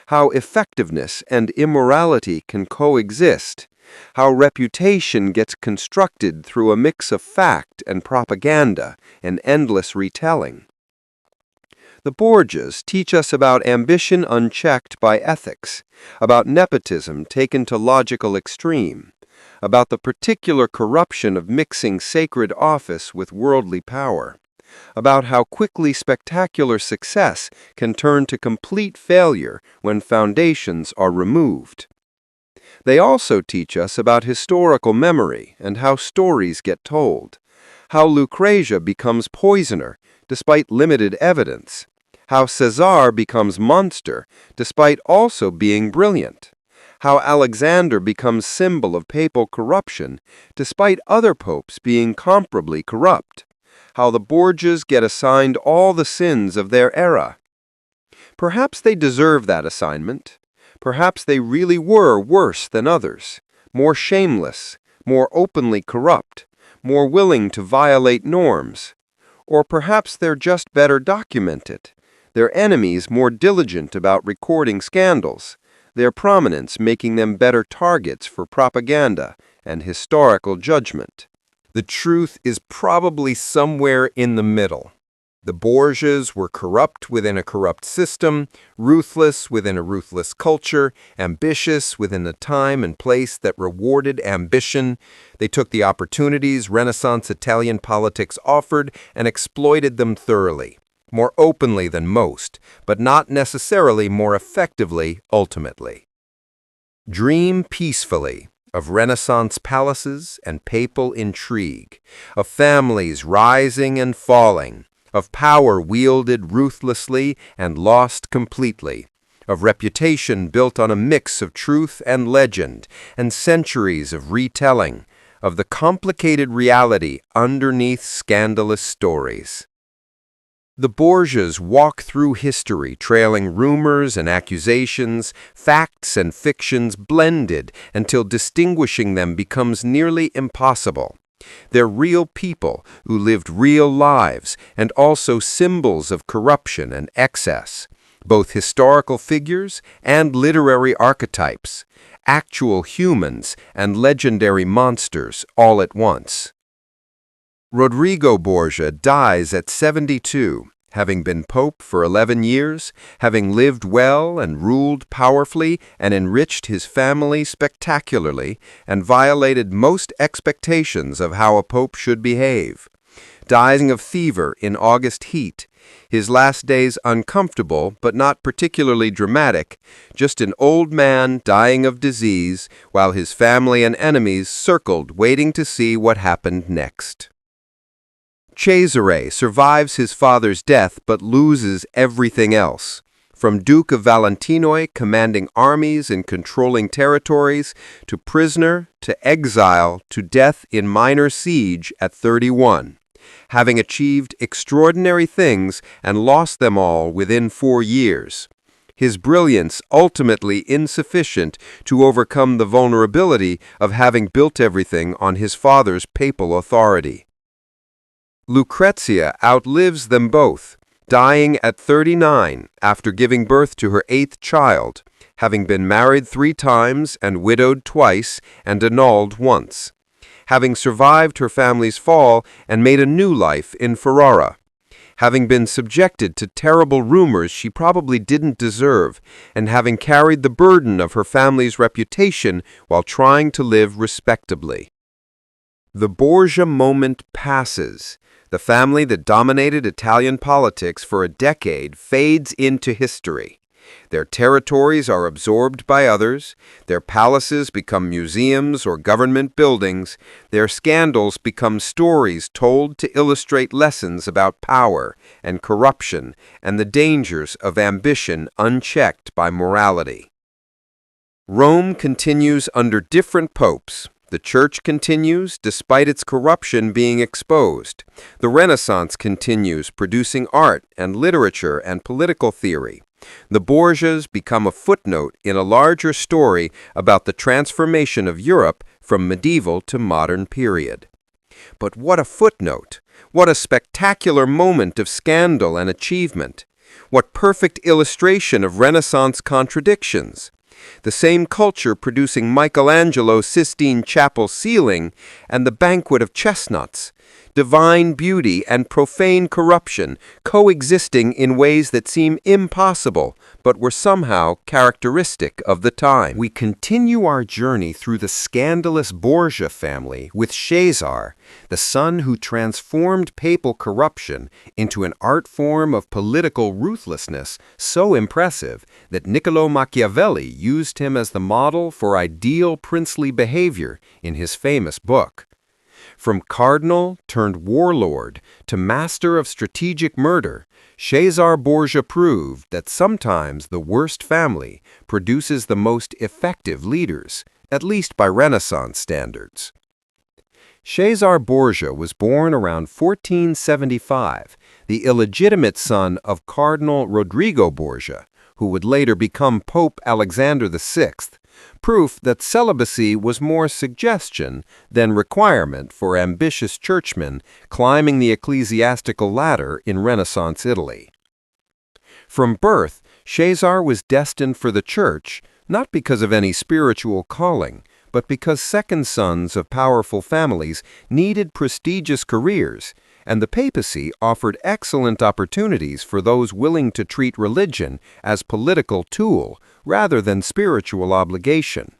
how effectiveness and immorality can coexist, how reputation gets constructed through a mix of fact and propaganda and endless retelling. The Borgias teach us about ambition unchecked by ethics, about nepotism taken to logical extreme, about the particular corruption of mixing sacred office with worldly power, about how quickly spectacular success can turn to complete failure when foundations are removed. They also teach us about historical memory and how stories get told, how Lucrezia becomes poisoner despite limited evidence, how Caesar becomes monster despite also being brilliant, how Alexander becomes symbol of papal corruption despite other popes being comparably corrupt, how the Borgias get assigned all the sins of their era. Perhaps they deserve that assignment. Perhaps they really were worse than others, more shameless, more openly corrupt, more willing to violate norms. Or perhaps they're just better documented, their enemies more diligent about recording scandals, their prominence making them better targets for propaganda and historical judgment. The truth is probably somewhere in the middle. The Borgias were corrupt within a corrupt system, ruthless within a ruthless culture, ambitious within a time and place that rewarded ambition. They took the opportunities Renaissance Italian politics offered and exploited them thoroughly, more openly than most, but not necessarily more effectively ultimately. Dream peacefully of Renaissance palaces and papal intrigue, of families rising and falling, of power wielded ruthlessly and lost completely, of reputation built on a mix of truth and legend and centuries of retelling, of the complicated reality underneath scandalous stories. The Borgias walk through history trailing rumors and accusations, facts and fictions blended until distinguishing them becomes nearly impossible. They're real people who lived real lives and also symbols of corruption and excess, both historical figures and literary archetypes, actual humans and legendary monsters all at once. Rodrigo Borgia dies at 72, having been pope for 11 years, having lived well and ruled powerfully and enriched his family spectacularly, and violated most expectations of how a pope should behave. Dying of fever in August heat, his last days uncomfortable but not particularly dramatic, just an old man dying of disease while his family and enemies circled waiting to see what happened next. Cesare survives his father's death but loses everything else, from Duke of Valentinois commanding armies and controlling territories, to prisoner, to exile, to death in minor siege at 31, having achieved extraordinary things and lost them all within 4 years. his brilliance ultimately insufficient to overcome the vulnerability of having built everything on his father's papal authority. Lucrezia outlives them both, dying at 39 after giving birth to her 8th child, having been married 3 times and widowed twice and annulled once, having survived her family's fall and made a new life in Ferrara, having been subjected to terrible rumors she probably didn't deserve, and having carried the burden of her family's reputation while trying to live respectably. The Borgia moment passes. The family that dominated Italian politics for a decade fades into history. Their territories are absorbed by others, their palaces become museums or government buildings, their scandals become stories told to illustrate lessons about power and corruption and the dangers of ambition unchecked by morality. Rome continues under different popes. The Church continues, despite its corruption being exposed. The Renaissance continues, producing art and literature and political theory. The Borgias become a footnote in a larger story about the transformation of Europe from medieval to modern period. But what a footnote! What a spectacular moment of scandal and achievement! What perfect illustration of Renaissance contradictions! The same culture producing Michelangelo's Sistine Chapel ceiling and the banquet of chestnuts, divine beauty and profane corruption coexisting in ways that seem impossible but were somehow characteristic of the time. We continue our journey through the scandalous Borgia family with Cesar, the son who transformed papal corruption into an art form of political ruthlessness so impressive that Niccolò Machiavelli used him as the model for ideal princely behavior in his famous book. From cardinal turned warlord to master of strategic murder, Cesar Borgia proved that sometimes the worst family produces the most effective leaders, at least by Renaissance standards. Cesar Borgia was born around 1475, the illegitimate son of Cardinal Rodrigo Borgia, who would later become Pope Alexander VI, proof that celibacy was more suggestion than requirement for ambitious churchmen climbing the ecclesiastical ladder in Renaissance Italy. From birth, Cesar was destined for the church, not because of any spiritual calling, but because second sons of powerful families needed prestigious careers, and the papacy offered excellent opportunities for those willing to treat religion as political tool rather than spiritual obligation.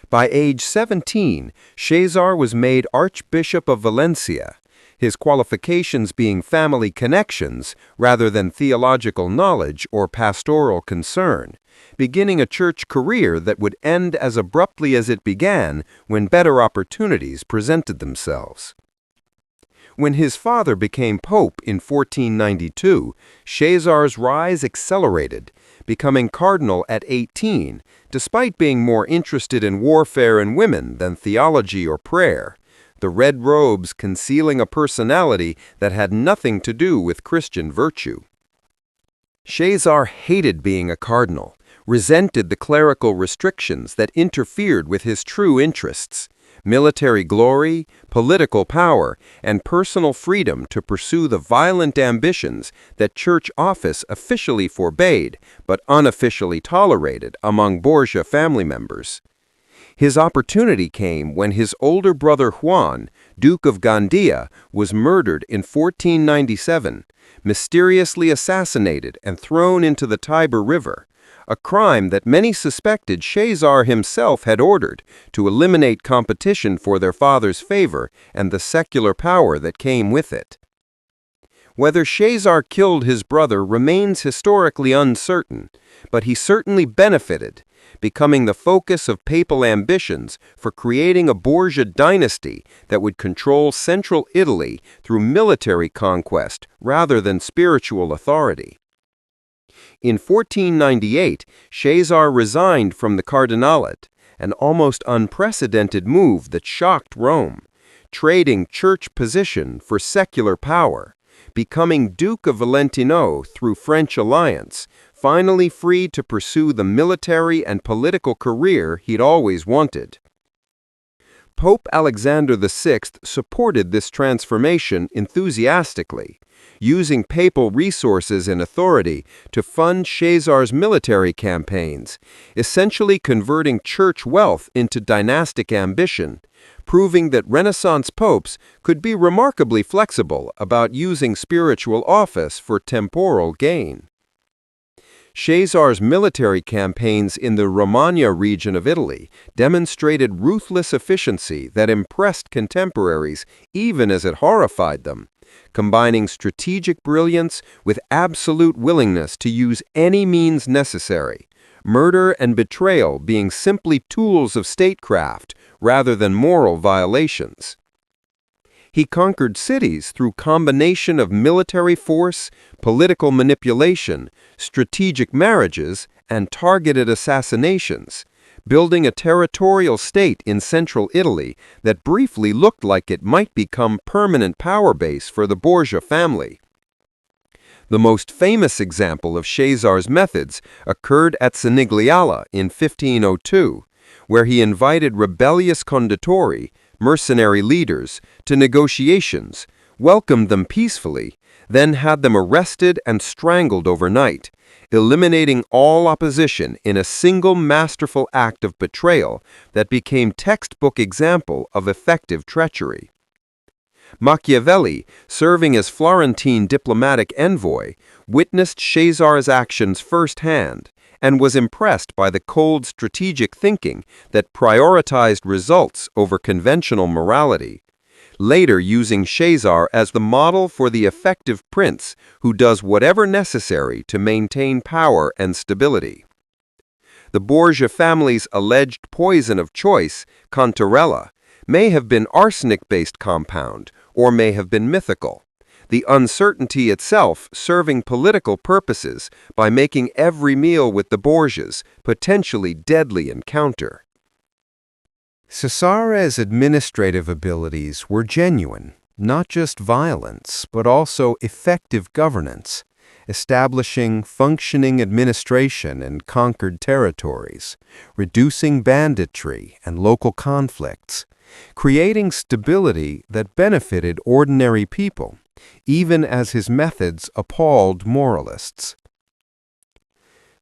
By age 17, Cesar was made Archbishop of Valencia, his qualifications being family connections rather than theological knowledge or pastoral concern, beginning a church career that would end as abruptly as it began when better opportunities presented themselves. When his father became pope in 1492, Cesar's rise accelerated, becoming cardinal at 18, despite being more interested in warfare and women than theology or prayer, the red robes concealing a personality that had nothing to do with Christian virtue. Cesar hated being a cardinal, resented the clerical restrictions that interfered with his true interests, military glory, political power, and personal freedom to pursue the violent ambitions that church office officially forbade but unofficially tolerated among Borgia family members. His opportunity came when his older brother Juan, Duke of Gandia, was murdered in 1497, mysteriously assassinated and thrown into the Tiber River, a crime that many suspected Cesar himself had ordered to eliminate competition for their father's favor and the secular power that came with it. Whether Cesar killed his brother remains historically uncertain, but he certainly benefited, becoming the focus of papal ambitions for creating a Borgia dynasty that would control central Italy through military conquest rather than spiritual authority. In 1498, Cesar resigned from the cardinalate, an almost unprecedented move that shocked Rome, trading church position for secular power, becoming Duke of Valentino through French alliance, finally free to pursue the military and political career he'd always wanted. Pope Alexander VI supported this transformation enthusiastically, using papal resources and authority to fund Caesar's military campaigns, essentially converting church wealth into dynastic ambition, proving that Renaissance popes could be remarkably flexible about using spiritual office for temporal gain. Caesar's military campaigns in the Romagna region of Italy demonstrated ruthless efficiency that impressed contemporaries even as it horrified them, combining strategic brilliance with absolute willingness to use any means necessary, murder and betrayal being simply tools of statecraft rather than moral violations. He conquered cities through combination of military force, political manipulation, strategic marriages, and targeted assassinations, building a territorial state in central Italy that briefly looked like it might become permanent power base for the Borgia family. The most famous example of Caesar's methods occurred at Senigliala in 1502, where he invited rebellious conditori, mercenary leaders, to negotiations, welcomed them peacefully, then had them arrested and strangled overnight, eliminating all opposition in a single masterful act of betrayal that became textbook example of effective treachery. Machiavelli, serving as Florentine diplomatic envoy, witnessed Caesar's actions firsthand and was impressed by the cold strategic thinking that prioritized results over conventional morality, later using Caesar as the model for the effective prince who does whatever necessary to maintain power and stability. The Borgia family's alleged poison of choice, cantarella, may have been arsenic-based compound or may have been mythical, the uncertainty itself serving political purposes by making every meal with the Borgias potentially deadly encounter. Cesare's administrative abilities were genuine, not just violence, but also effective governance, establishing functioning administration in conquered territories, reducing banditry and local conflicts, creating stability that benefited ordinary people, even as his methods appalled moralists.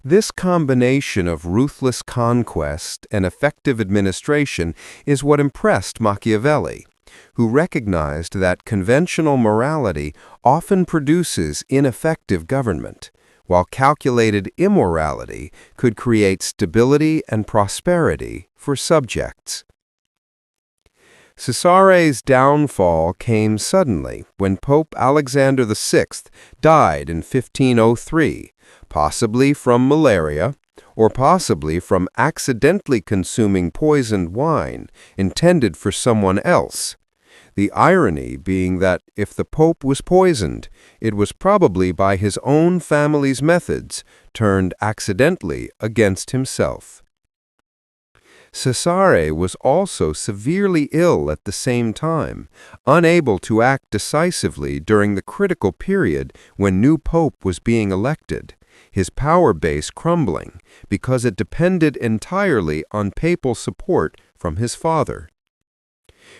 This combination of ruthless conquest and effective administration is what impressed Machiavelli, who recognized that conventional morality often produces ineffective government, while calculated immorality could create stability and prosperity for subjects. Cesare's downfall came suddenly when Pope Alexander VI died in 1503, possibly from malaria, or possibly from accidentally consuming poisoned wine intended for someone else. The irony being that if the Pope was poisoned, it was probably by his own family's methods turned accidentally against himself. Cesare was also severely ill at the same time, unable to act decisively during the critical period when new pope was being elected, his power base crumbling because it depended entirely on papal support from his father.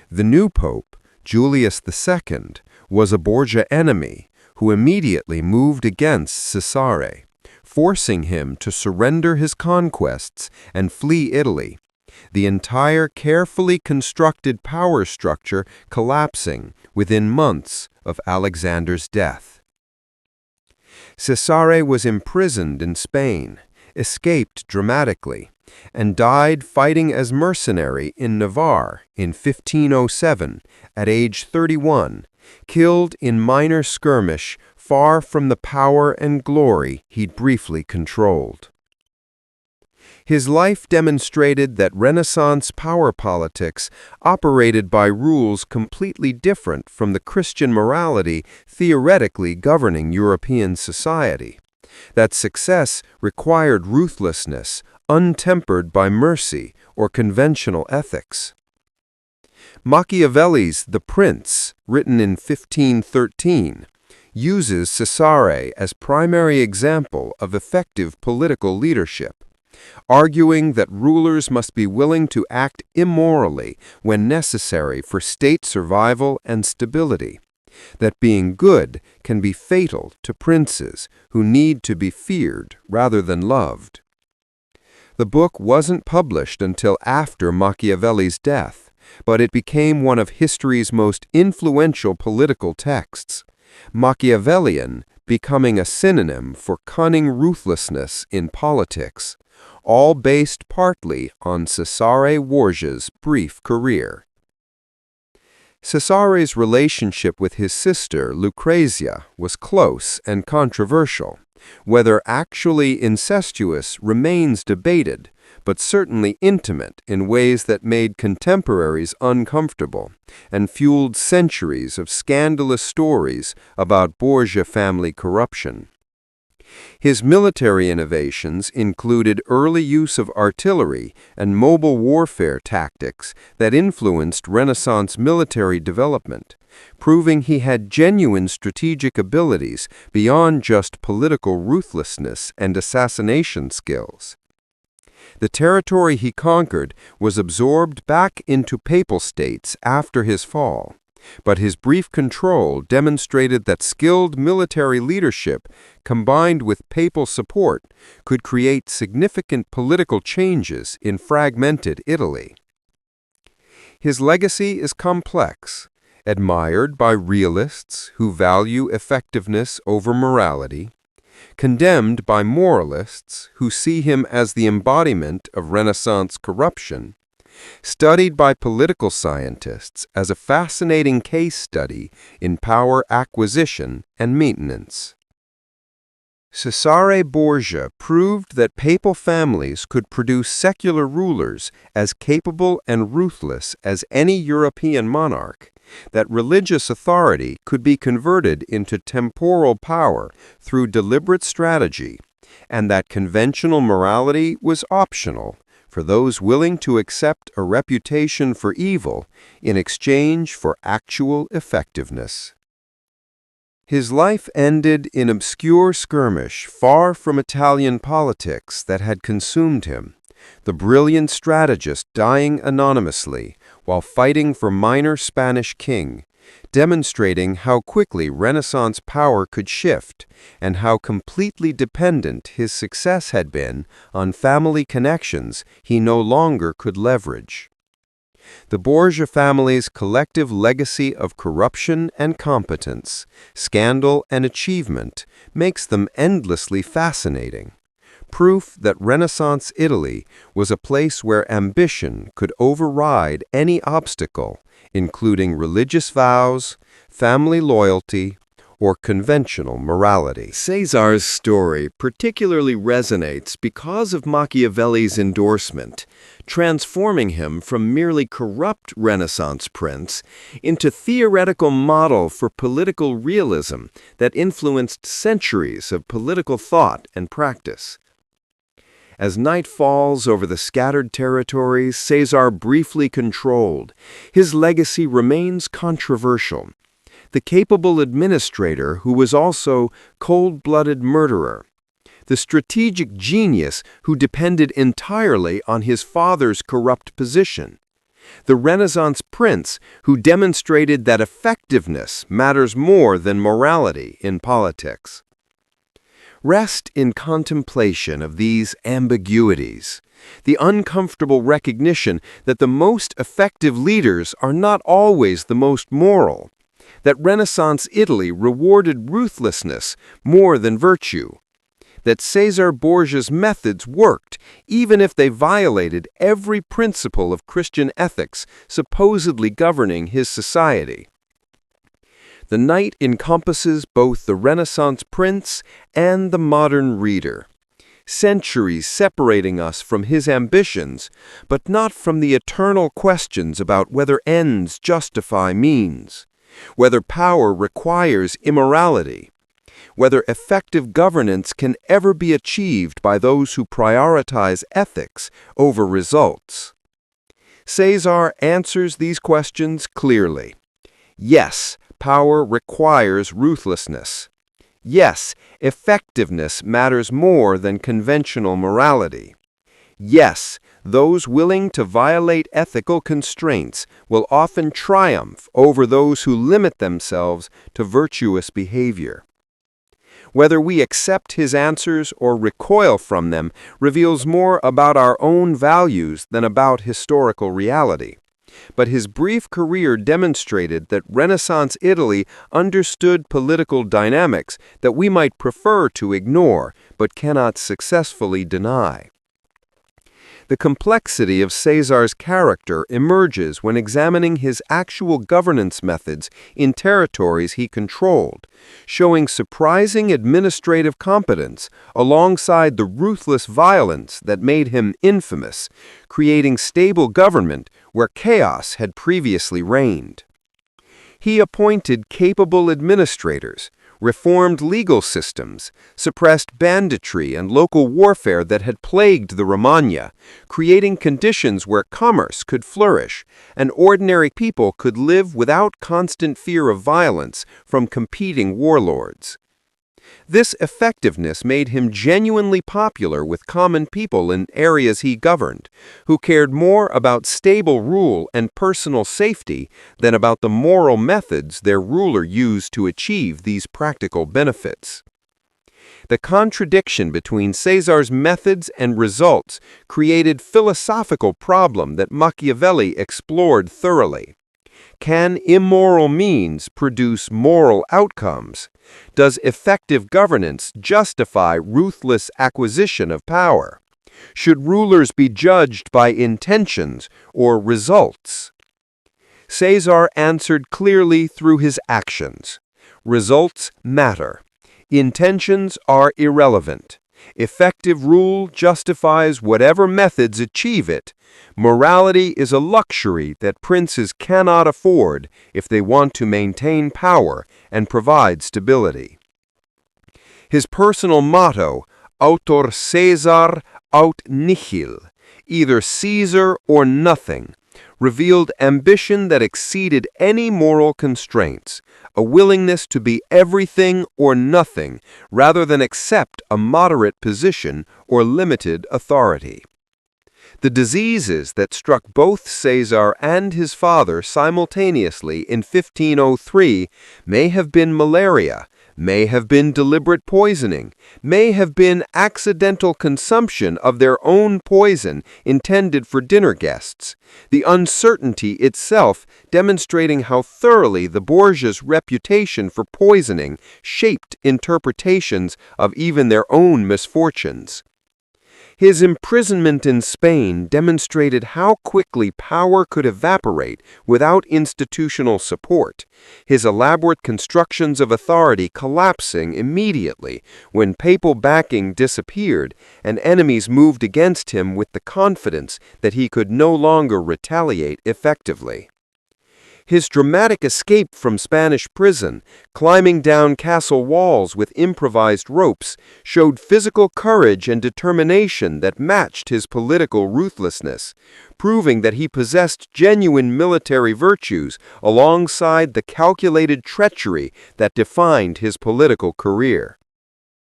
The new pope, Julius II, was a Borgia enemy who immediately moved against Cesare, forcing him to surrender his conquests and flee Italy, the entire carefully constructed power structure collapsing within months of Alexander's death. Cesare was imprisoned in Spain, escaped dramatically, and died fighting as mercenary in Navarre in 1507 at age 31, killed in minor skirmish far from the power and glory he'd briefly controlled. His life demonstrated that Renaissance power politics operated by rules completely different from the Christian morality theoretically governing European society, that success required ruthlessness untempered by mercy or conventional ethics. Machiavelli's The Prince, written in 1513, uses Cesare as primary example of effective political leadership, arguing that rulers must be willing to act immorally when necessary for state survival and stability, that being good can be fatal to princes who need to be feared rather than loved. The book wasn't published until after Machiavelli's death, but it became one of history's most influential political texts, Machiavellian becoming a synonym for cunning ruthlessness in politics, all based partly on Cesare Borgia's brief career. Cesare's relationship with his sister Lucrezia was close and controversial. Whether actually incestuous remains debated, but certainly intimate in ways that made contemporaries uncomfortable and fueled centuries of scandalous stories about Borgia family corruption. His military innovations included early use of artillery and mobile warfare tactics that influenced Renaissance military development, proving he had genuine strategic abilities beyond just political ruthlessness and assassination skills. The territory he conquered was absorbed back into papal states after his fall, but his brief control demonstrated that skilled military leadership combined with papal support could create significant political changes in fragmented Italy. His legacy is complex, admired by realists who value effectiveness over morality, condemned by moralists who see him as the embodiment of Renaissance corruption, studied by political scientists as a fascinating case study in power acquisition and maintenance. Cesare Borgia proved that papal families could produce secular rulers as capable and ruthless as any European monarch, that religious authority could be converted into temporal power through deliberate strategy, and that conventional morality was optional for those willing to accept a reputation for evil in exchange for actual effectiveness. His life ended in obscure skirmish far from Italian politics that had consumed him, the brilliant strategist dying anonymously while fighting for minor Spanish king, demonstrating how quickly Renaissance power could shift and how completely dependent his success had been on family connections he no longer could leverage. The Borgia family's collective legacy of corruption and competence, scandal and achievement makes them endlessly fascinating. Proof that Renaissance Italy was a place where ambition could override any obstacle, including religious vows, family loyalty, or conventional morality. Cesare's story particularly resonates because of Machiavelli's endorsement, transforming him from merely corrupt Renaissance prince into theoretical model for political realism that influenced centuries of political thought and practice. As night falls over the scattered territories Caesar briefly controlled, his legacy remains controversial. The capable administrator who was also cold-blooded murderer, the strategic genius who depended entirely on his father's corrupt position, the Renaissance prince who demonstrated that effectiveness matters more than morality in politics. Rest in contemplation of these ambiguities, the uncomfortable recognition that the most effective leaders are not always the most moral, that Renaissance Italy rewarded ruthlessness more than virtue, that Cesare Borgia's methods worked even if they violated every principle of Christian ethics supposedly governing his society. The night encompasses both the Renaissance prince and the modern reader, centuries separating us from his ambitions, but not from the eternal questions about whether ends justify means, whether power requires immorality, whether effective governance can ever be achieved by those who prioritize ethics over results. Caesar answers these questions clearly. Yes, power requires ruthlessness. Yes, effectiveness matters more than conventional morality. Yes, those willing to violate ethical constraints will often triumph over those who limit themselves to virtuous behavior. Whether we accept his answers or recoil from them reveals more about our own values than about historical reality. But his brief career demonstrated that Renaissance Italy understood political dynamics that we might prefer to ignore but cannot successfully deny. The complexity of Caesar's character emerges when examining his actual governance methods in territories he controlled, showing surprising administrative competence alongside the ruthless violence that made him infamous, creating stable government where chaos had previously reigned. He appointed capable administrators, reformed legal systems, suppressed banditry and local warfare that had plagued the Romagna, creating conditions where commerce could flourish and ordinary people could live without constant fear of violence from competing warlords. This effectiveness made him genuinely popular with common people in areas he governed, who cared more about stable rule and personal safety than about the moral methods their ruler used to achieve these practical benefits. The contradiction between Caesar's methods and results created a philosophical problem that Machiavelli explored thoroughly. Can immoral means produce moral outcomes? Does effective governance justify ruthless acquisition of power? Should rulers be judged by intentions or results? Caesar answered clearly through his actions. Results matter. Intentions are irrelevant. Effective rule justifies whatever methods achieve it. Morality is a luxury that princes cannot afford if they want to maintain power and provide stability. His personal motto, Autor Caesar aut nihil, either Caesar or nothing, revealed ambition that exceeded any moral constraints, a willingness to be everything or nothing rather than accept a moderate position or limited authority. The diseases that struck both Caesar and his father simultaneously in 1503 may have been malaria, may have been deliberate poisoning, may have been accidental consumption of their own poison intended for dinner guests, the uncertainty itself demonstrating how thoroughly the Borgias' reputation for poisoning shaped interpretations of even their own misfortunes. His imprisonment in Spain demonstrated how quickly power could evaporate without institutional support, his elaborate constructions of authority collapsing immediately when papal backing disappeared and enemies moved against him with the confidence that he could no longer retaliate effectively. His dramatic escape from Spanish prison, climbing down castle walls with improvised ropes, showed physical courage and determination that matched his political ruthlessness, proving that he possessed genuine military virtues alongside the calculated treachery that defined his political career.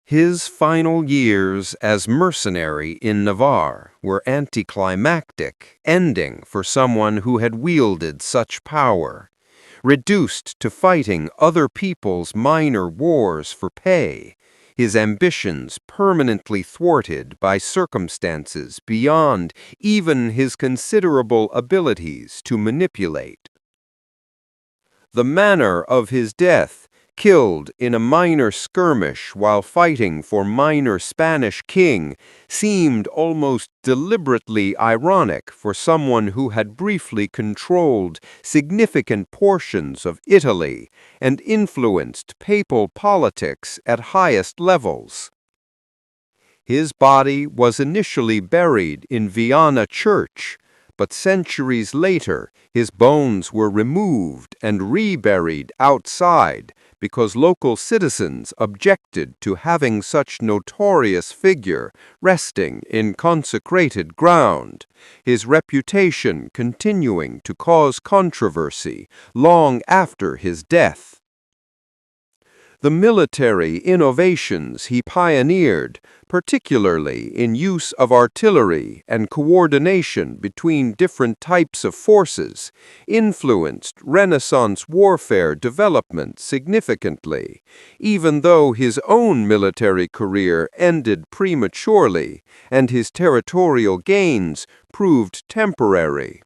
His final years as mercenary in Navarre were anticlimactic, ending for someone who had wielded such power. Reduced to fighting other people's minor wars for pay, his ambitions permanently thwarted by circumstances beyond even his considerable abilities to manipulate. The manner of his death, killed in a minor skirmish while fighting for minor Spanish king, seemed almost deliberately ironic for someone who had briefly controlled significant portions of Italy and influenced papal politics at highest levels. His body was initially buried in Viana Church, but centuries later his bones were removed and reburied outside because local citizens objected to having such notorious figure resting in consecrated ground, his reputation continuing to cause controversy long after his death. The military innovations he pioneered, particularly in use of artillery and coordination between different types of forces, influenced Renaissance warfare development significantly, even though his own military career ended prematurely and his territorial gains proved temporary.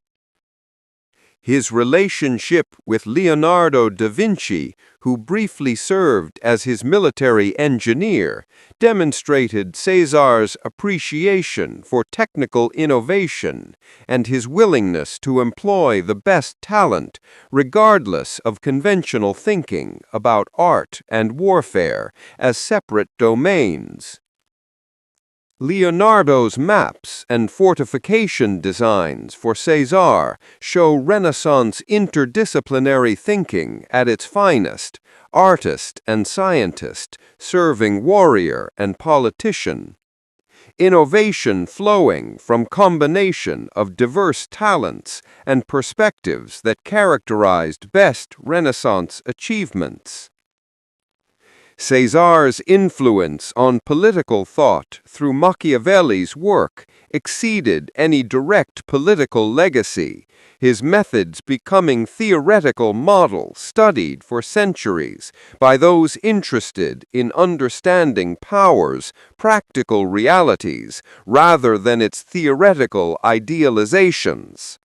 His relationship with Leonardo da Vinci, who briefly served as his military engineer, demonstrated Cæsar's appreciation for technical innovation and his willingness to employ the best talent, regardless of conventional thinking about art and warfare as separate domains. Leonardo's maps and fortification designs for Cæsar show Renaissance interdisciplinary thinking at its finest, artist and scientist serving warrior and politician. Innovation flowing from combination of diverse talents and perspectives that characterized best Renaissance achievements. Cæsar's influence on political thought through Machiavelli's work exceeded any direct political legacy, his methods becoming theoretical models studied for centuries by those interested in understanding power's practical realities rather than its theoretical idealizations.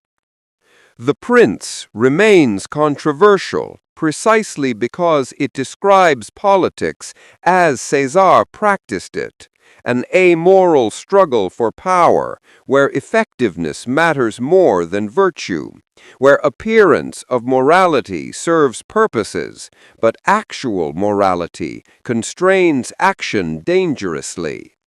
The Prince remains controversial precisely because it describes politics as Cæsar practiced it, an amoral struggle for power where effectiveness matters more than virtue, where appearance of morality serves purposes, but actual morality constrains action dangerously.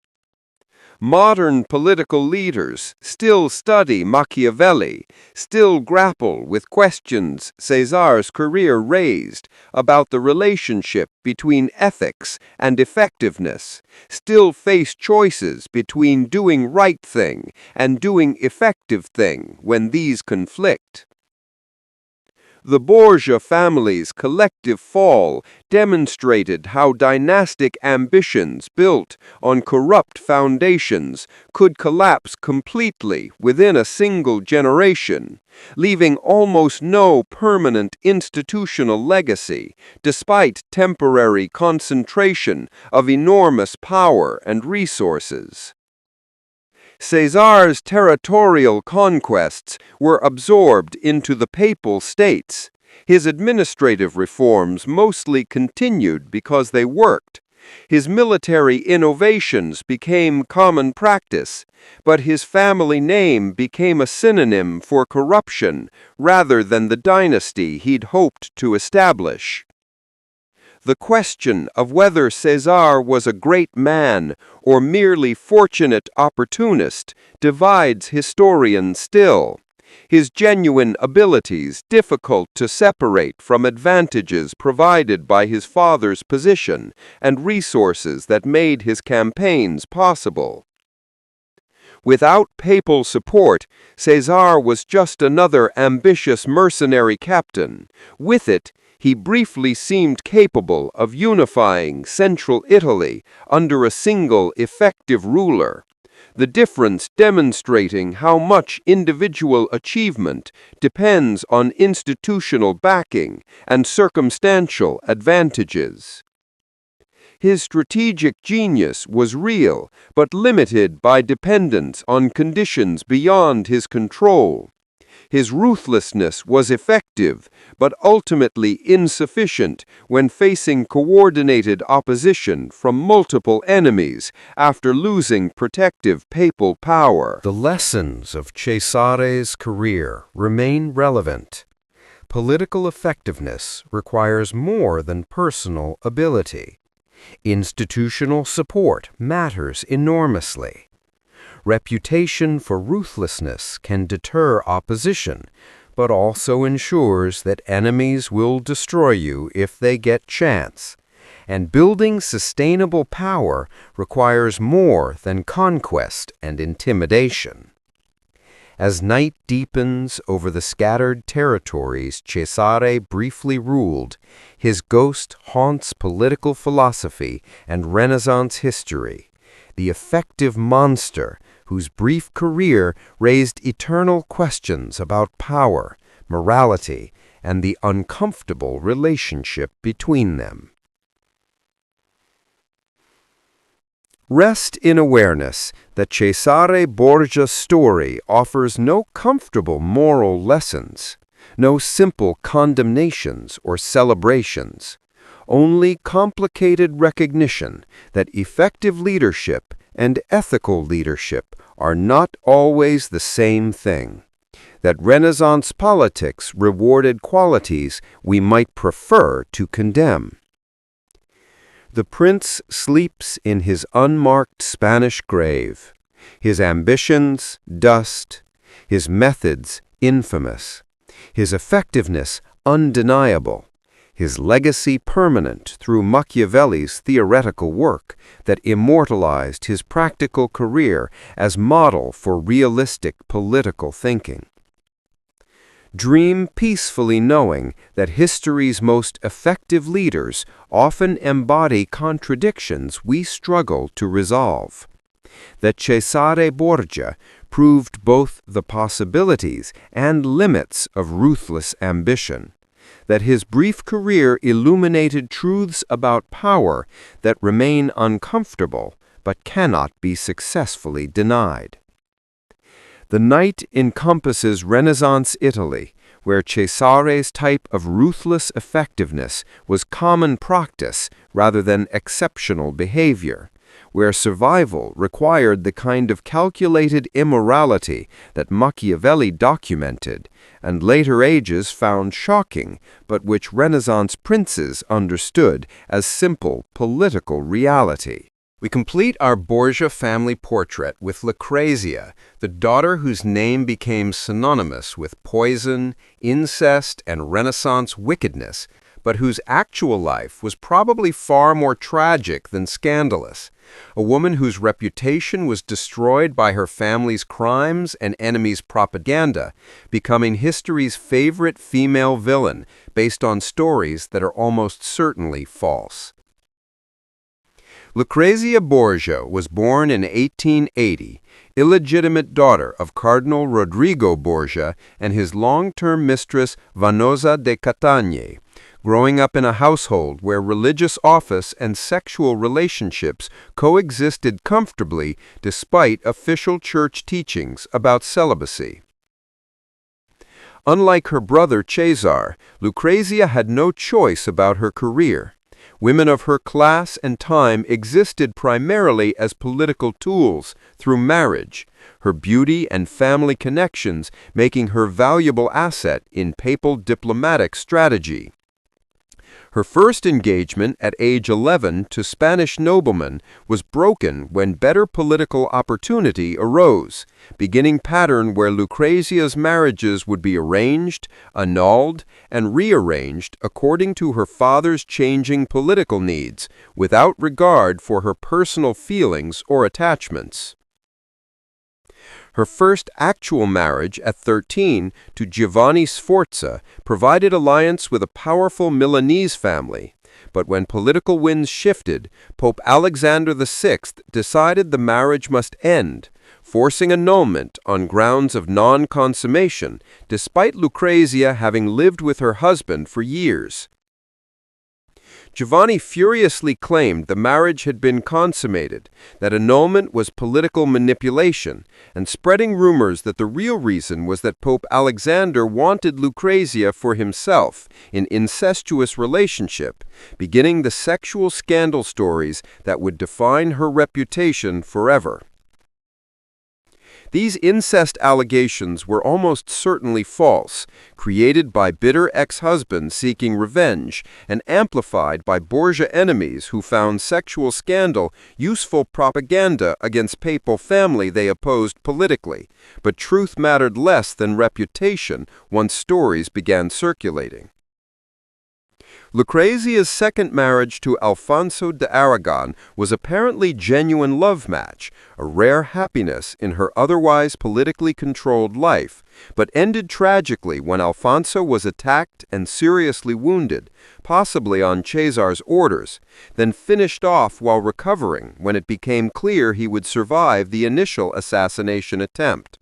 Modern political leaders still study Machiavelli, still grapple with questions Cæsar's career raised about the relationship between ethics and effectiveness, still face choices between doing right thing and doing effective thing when these conflict. The Borgia family's collective fall demonstrated how dynastic ambitions built on corrupt foundations could collapse completely within a single generation, leaving almost no permanent institutional legacy, despite temporary concentration of enormous power and resources. Cæsar's territorial conquests were absorbed into the Papal States. His administrative reforms mostly continued because they worked. His military innovations became common practice, but his family name became a synonym for corruption rather than the dynasty he'd hoped to establish. The question of whether Cæsar was a great man or merely fortunate opportunist divides historians still, his genuine abilities difficult to separate from advantages provided by his father's position and resources that made his campaigns possible. Without papal support, Cæsar was just another ambitious mercenary captain. With it, he briefly seemed capable of unifying central Italy under a single effective ruler, the difference demonstrating how much individual achievement depends on institutional backing and circumstantial advantages. His strategic genius was real, but limited by dependence on conditions beyond his control. His ruthlessness was effective, but ultimately insufficient when facing coordinated opposition from multiple enemies after losing protective papal power. The lessons of Cesare's career remain relevant. Political effectiveness requires more than personal ability. Institutional support matters enormously. Reputation for ruthlessness can deter opposition, but also ensures that enemies will destroy you if they get chance. And building sustainable power requires more than conquest and intimidation. As night deepens over the scattered territories Cesare briefly ruled, his ghost haunts political philosophy and Renaissance history, the effective monster whose brief career raised eternal questions about power, morality, and the uncomfortable relationship between them. Rest in awareness that Cesare Borgia's story offers no comfortable moral lessons, no simple condemnations or celebrations, only complicated recognition that effective leadership and ethical leadership are not always the same thing, that Renaissance politics rewarded qualities we might prefer to condemn. The prince sleeps in his unmarked Spanish grave, his ambitions dust, his methods infamous, his effectiveness undeniable, his legacy permanent through Machiavelli's theoretical work that immortalized his practical career as model for realistic political thinking. Dream peacefully knowing that history's most effective leaders often embody contradictions we struggle to resolve. That Cesare Borgia proved both the possibilities and limits of ruthless ambition. That his brief career illuminated truths about power that remain uncomfortable but cannot be successfully denied. The night encompasses Renaissance Italy, where Cesare's type of ruthless effectiveness was common practice rather than exceptional behavior, where survival required the kind of calculated immorality that Machiavelli documented, and later ages found shocking, but which Renaissance princes understood as simple political reality. We complete our Borgia family portrait with Lucrezia, the daughter whose name became synonymous with poison, incest, and Renaissance wickedness, but whose actual life was probably far more tragic than scandalous. A woman whose reputation was destroyed by her family's crimes and enemies' propaganda, becoming history's favorite female villain based on stories that are almost certainly false. Lucrezia Borgia was born in 1880, illegitimate daughter of Cardinal Rodrigo Borgia and his long-term mistress Vanosa de Catania, growing up in a household where religious office and sexual relationships coexisted comfortably despite official church teachings about celibacy. Unlike her brother Cesare, Lucrezia had no choice about her career. Women of her class and time existed primarily as political tools through marriage, her beauty and family connections making her valuable asset in papal diplomatic strategy. Her first engagement at age 11 to Spanish noblemen was broken when better political opportunity arose, beginning pattern where Lucrezia's marriages would be arranged, annulled, and rearranged according to her father's changing political needs, without regard for her personal feelings or attachments. Her first actual marriage at 13 to Giovanni Sforza provided alliance with a powerful Milanese family, but when political winds shifted, Pope Alexander VI decided the marriage must end, forcing annulment on grounds of non-consummation, despite Lucrezia having lived with her husband for years. Giovanni furiously claimed the marriage had been consummated, that annulment was political manipulation, and spreading rumors that the real reason was that Pope Alexander wanted Lucrezia for himself in incestuous relationship, beginning the sexual scandal stories that would define her reputation forever. These incest allegations were almost certainly false, created by bitter ex-husbands seeking revenge, and amplified by Borgia enemies who found sexual scandal useful propaganda against papal family they opposed politically. But truth mattered less than reputation once stories began circulating. Lucrezia's second marriage to Alfonso de Aragon was apparently genuine love match, a rare happiness in her otherwise politically controlled life, but ended tragically when Alfonso was attacked and seriously wounded, possibly on Cesar's orders, then finished off while recovering when it became clear he would survive the initial assassination attempt.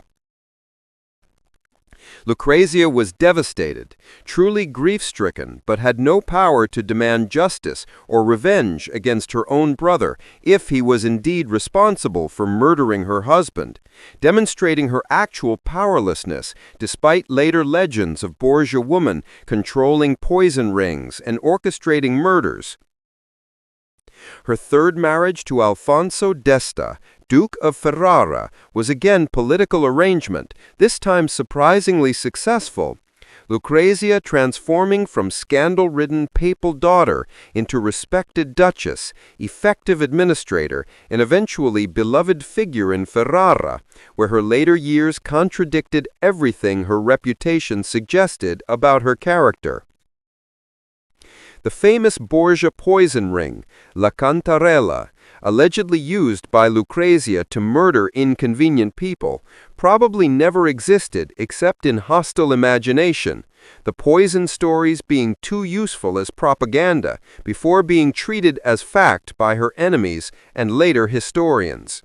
Lucrezia was devastated, truly grief-stricken, but had no power to demand justice or revenge against her own brother if he was indeed responsible for murdering her husband, demonstrating her actual powerlessness despite later legends of Borgia women controlling poison rings and orchestrating murders. Her third marriage to Alfonso d'Este, Duke of Ferrara, was again political arrangement, this time surprisingly successful. Lucrezia transforming from scandal-ridden papal daughter into respected duchess, effective administrator, and eventually beloved figure in Ferrara, where her later years contradicted everything her reputation suggested about her character. The famous Borgia poison ring, La Cantarella, allegedly used by Lucrezia to murder inconvenient people, probably never existed except in hostile imagination, the poison stories being too useful as propaganda before being treated as fact by her enemies and later historians.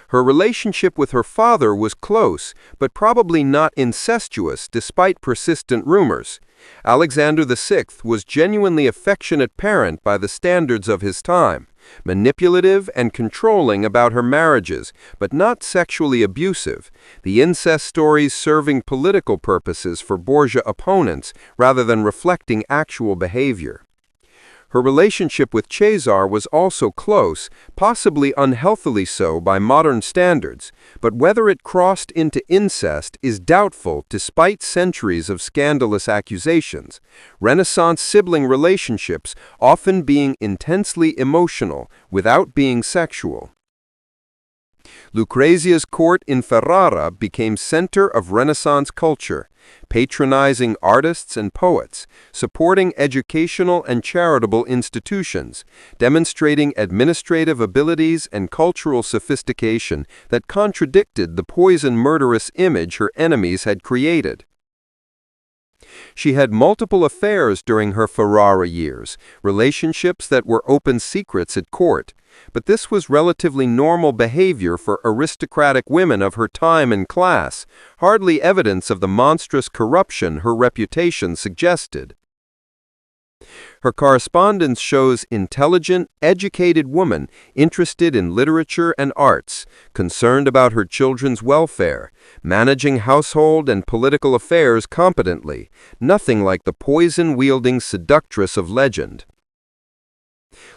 Her relationship with her father was close, but probably not incestuous despite persistent rumors. Alexander VI was genuinely affectionate parent by the standards of his time, manipulative and controlling about her marriages, but not sexually abusive, the incest stories serving political purposes for Borgia opponents rather than reflecting actual behavior. Her relationship with Cesar was also close, possibly unhealthily so by modern standards, but whether it crossed into incest is doubtful despite centuries of scandalous accusations, Renaissance sibling relationships often being intensely emotional without being sexual. Lucrezia's court in Ferrara became center of Renaissance culture, patronizing artists and poets, supporting educational and charitable institutions, demonstrating administrative abilities and cultural sophistication that contradicted the poison murderous image her enemies had created. She had multiple affairs during her Ferrara years, relationships that were open secrets at court, but this was relatively normal behavior for aristocratic women of her time and class, hardly evidence of the monstrous corruption her reputation suggested. Her correspondence shows intelligent, educated woman interested in literature and arts, concerned about her children's welfare, managing household and political affairs competently, nothing like the poison-wielding seductress of legend.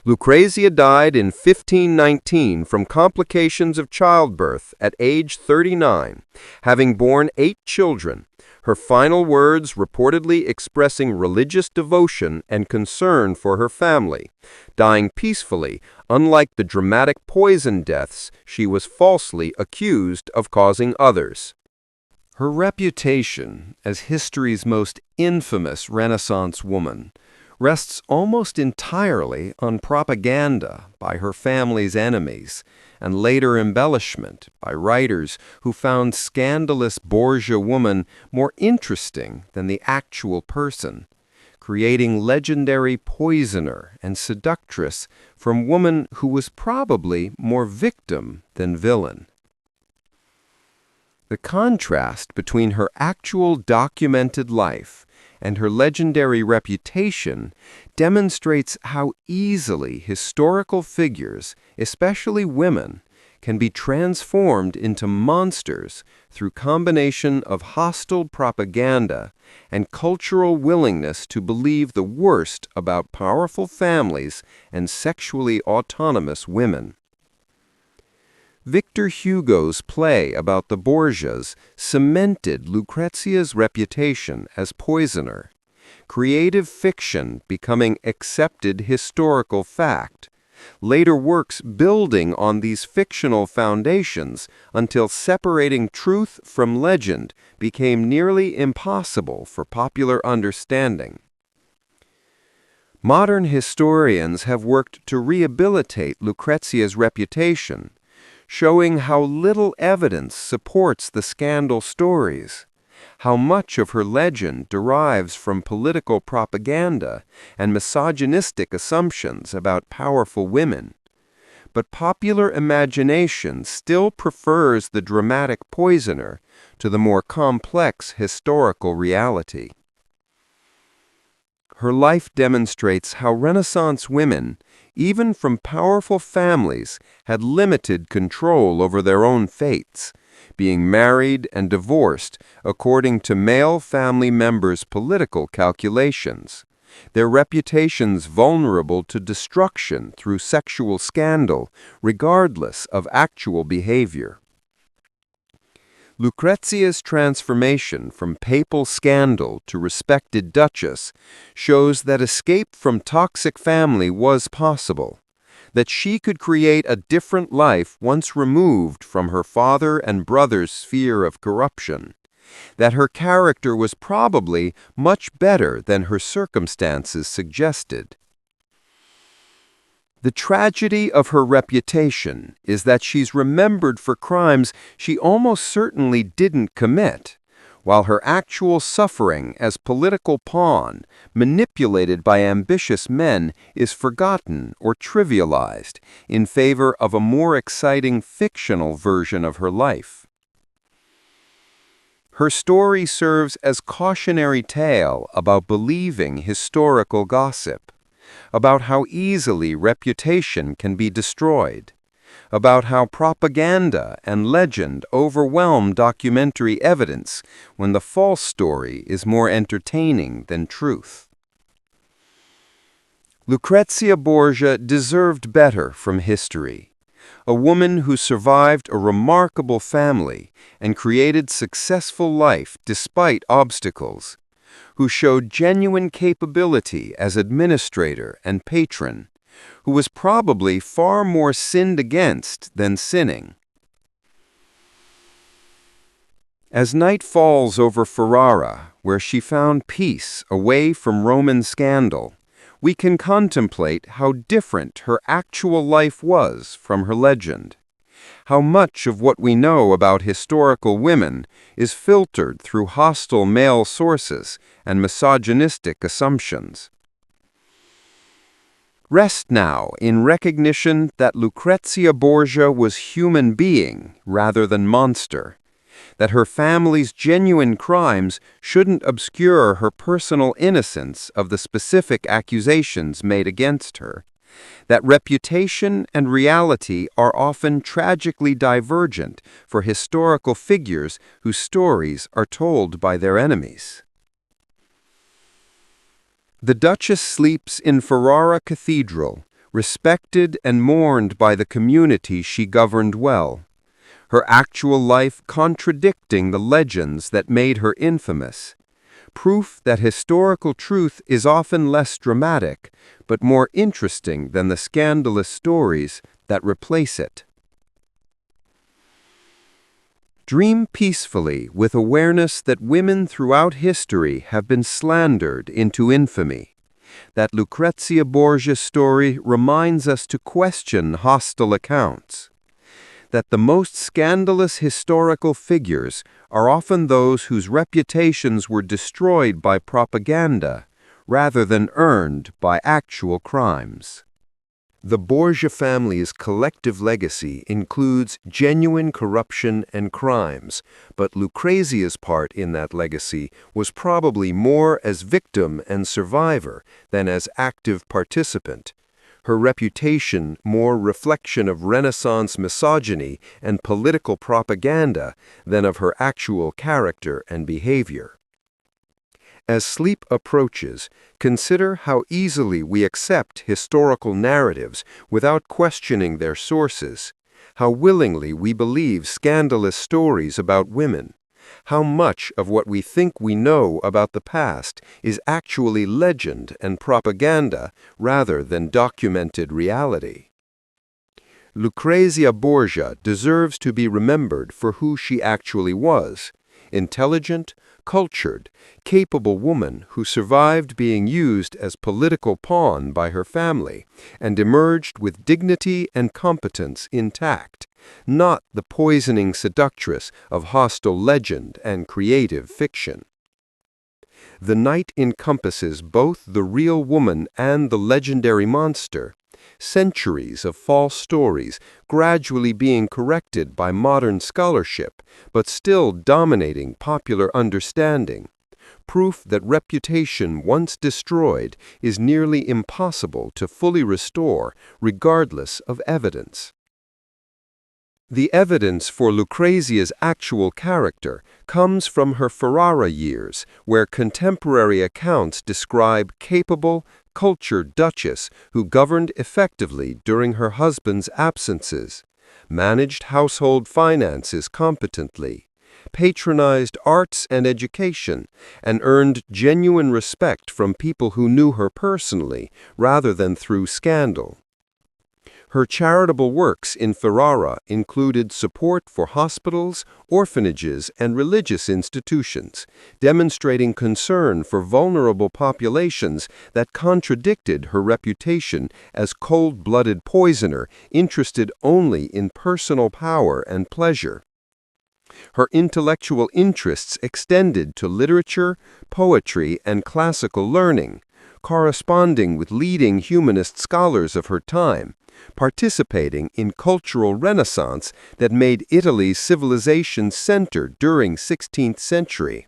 Lucrezia died in 1519 from complications of childbirth at age 39, having borne 8 children, her final words reportedly expressing religious devotion and concern for her family, dying peacefully, unlike the dramatic poison deaths she was falsely accused of causing others. Her reputation as history's most infamous Renaissance woman rests almost entirely on propaganda by her family's enemies and later embellishment by writers who found scandalous Borgia woman more interesting than the actual person, creating legendary poisoner and seductress from woman who was probably more victim than villain. The contrast between her actual documented life and her legendary reputation demonstrates how easily historical figures, especially women, can be transformed into monsters through combination of hostile propaganda and cultural willingness to believe the worst about powerful families and sexually autonomous women. Victor Hugo's play about the Borgias cemented Lucrezia's reputation as poisoner, creative fiction becoming accepted historical fact, later works building on these fictional foundations until separating truth from legend became nearly impossible for popular understanding. Modern historians have worked to rehabilitate Lucrezia's reputation, showing how little evidence supports the scandal stories, how much of her legend derives from political propaganda and misogynistic assumptions about powerful women. But popular imagination still prefers the dramatic poisoner to the more complex historical reality. Her life demonstrates how Renaissance women, even from powerful families, had limited control over their own fates, being married and divorced according to male family members' political calculations, their reputations vulnerable to destruction through sexual scandal, regardless of actual behavior. Lucrezia's transformation from papal scandal to respected duchess shows that escape from toxic family was possible, that she could create a different life once removed from her father and brother's sphere of corruption, that her character was probably much better than her circumstances suggested. The tragedy of her reputation is that she's remembered for crimes she almost certainly didn't commit, while her actual suffering as political pawn, manipulated by ambitious men, is forgotten or trivialized in favor of a more exciting fictional version of her life. Her story serves as cautionary tale about believing historical gossip, about how easily reputation can be destroyed, about how propaganda and legend overwhelm documentary evidence when the false story is more entertaining than truth. Lucrezia Borgia deserved better from history. A woman who survived a remarkable family and created successful life despite obstacles, who showed genuine capability as administrator and patron, who was probably far more sinned against than sinning. As night falls over Ferrara, where she found peace away from Roman scandal, we can contemplate how different her actual life was from her legend, how much of what we know about historical women is filtered through hostile male sources and misogynistic assumptions. Rest now in recognition that Lucrezia Borgia was human being rather than monster, that her family's genuine crimes shouldn't obscure her personal innocence of the specific accusations made against her, that reputation and reality are often tragically divergent for historical figures whose stories are told by their enemies. The Duchess sleeps in Ferrara Cathedral, respected and mourned by the community she governed well, her actual life contradicting the legends that made her infamous, proof that historical truth is often less dramatic, but more interesting than the scandalous stories that replace it. Dream peacefully with awareness that women throughout history have been slandered into infamy, that Lucrezia Borgia's story reminds us to question hostile accounts, that the most scandalous historical figures are often those whose reputations were destroyed by propaganda rather than earned by actual crimes. The Borgia family's collective legacy includes genuine corruption and crimes, but Lucrezia's part in that legacy was probably more as victim and survivor than as active participant, her reputation more reflection of Renaissance misogyny and political propaganda than of her actual character and behavior. As sleep approaches, consider how easily we accept historical narratives without questioning their sources, how willingly we believe scandalous stories about women, how much of what we think we know about the past is actually legend and propaganda rather than documented reality. Lucrezia Borgia deserves to be remembered for who she actually was: intelligent, cultured, capable woman who survived being used as political pawn by her family and emerged with dignity and competence intact, not the poisoning seductress of hostile legend and creative fiction. The night encompasses both the real woman and the legendary monster, centuries of false stories gradually being corrected by modern scholarship, but still dominating popular understanding, proof that reputation once destroyed is nearly impossible to fully restore regardless of evidence. The evidence for Lucrezia's actual character comes from her Ferrara years, where contemporary accounts describe capable, cultured duchess who governed effectively during her husband's absences, managed household finances competently, patronized arts and education, and earned genuine respect from people who knew her personally rather than through scandal. Her charitable works in Ferrara included support for hospitals, orphanages, and religious institutions, demonstrating concern for vulnerable populations that contradicted her reputation as cold-blooded poisoner interested only in personal power and pleasure. Her intellectual interests extended to literature, poetry, and classical learning, corresponding with leading humanist scholars of her time, participating in cultural renaissance that made Italy's civilization center during 16th century.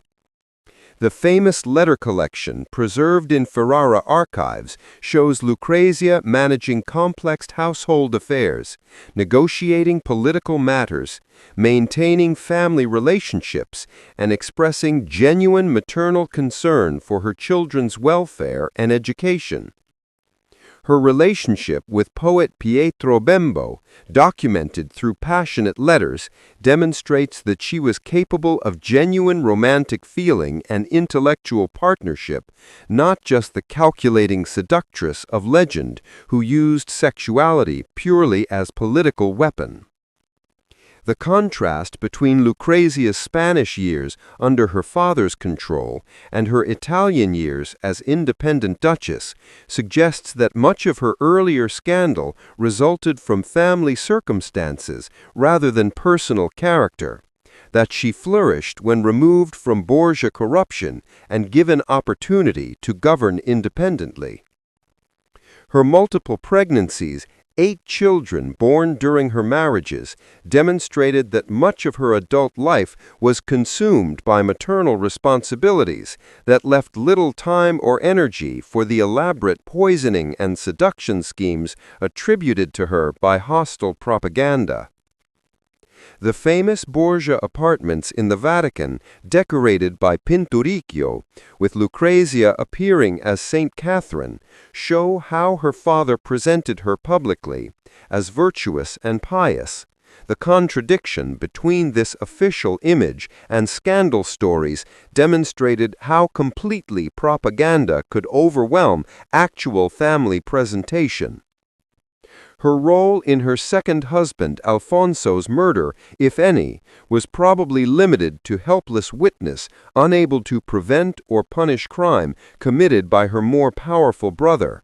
The famous letter collection preserved in Ferrara archives shows Lucrezia managing complex household affairs, negotiating political matters, maintaining family relationships, and expressing genuine maternal concern for her children's welfare and education. Her relationship with poet Pietro Bembo, documented through passionate letters, demonstrates that she was capable of genuine romantic feeling and intellectual partnership, not just the calculating seductress of legend who used sexuality purely as political weapon. The contrast between Lucrezia's Spanish years under her father's control and her Italian years as independent duchess suggests that much of her earlier scandal resulted from family circumstances rather than personal character, that she flourished when removed from Borgia corruption and given opportunity to govern independently. Her multiple pregnancies, 8 children born during her marriages, demonstrated that much of her adult life was consumed by maternal responsibilities that left little time or energy for the elaborate poisoning and seduction schemes attributed to her by hostile propaganda. The famous Borgia apartments in the Vatican, decorated by Pinturicchio, with Lucrezia appearing as Saint Catherine, show how her father presented her publicly, as virtuous and pious. The contradiction between this official image and scandal stories demonstrated how completely propaganda could overwhelm actual family presentation. Her role in her second husband Alfonso's murder, if any, was probably limited to helpless witness, unable to prevent or punish crime committed by her more powerful brother.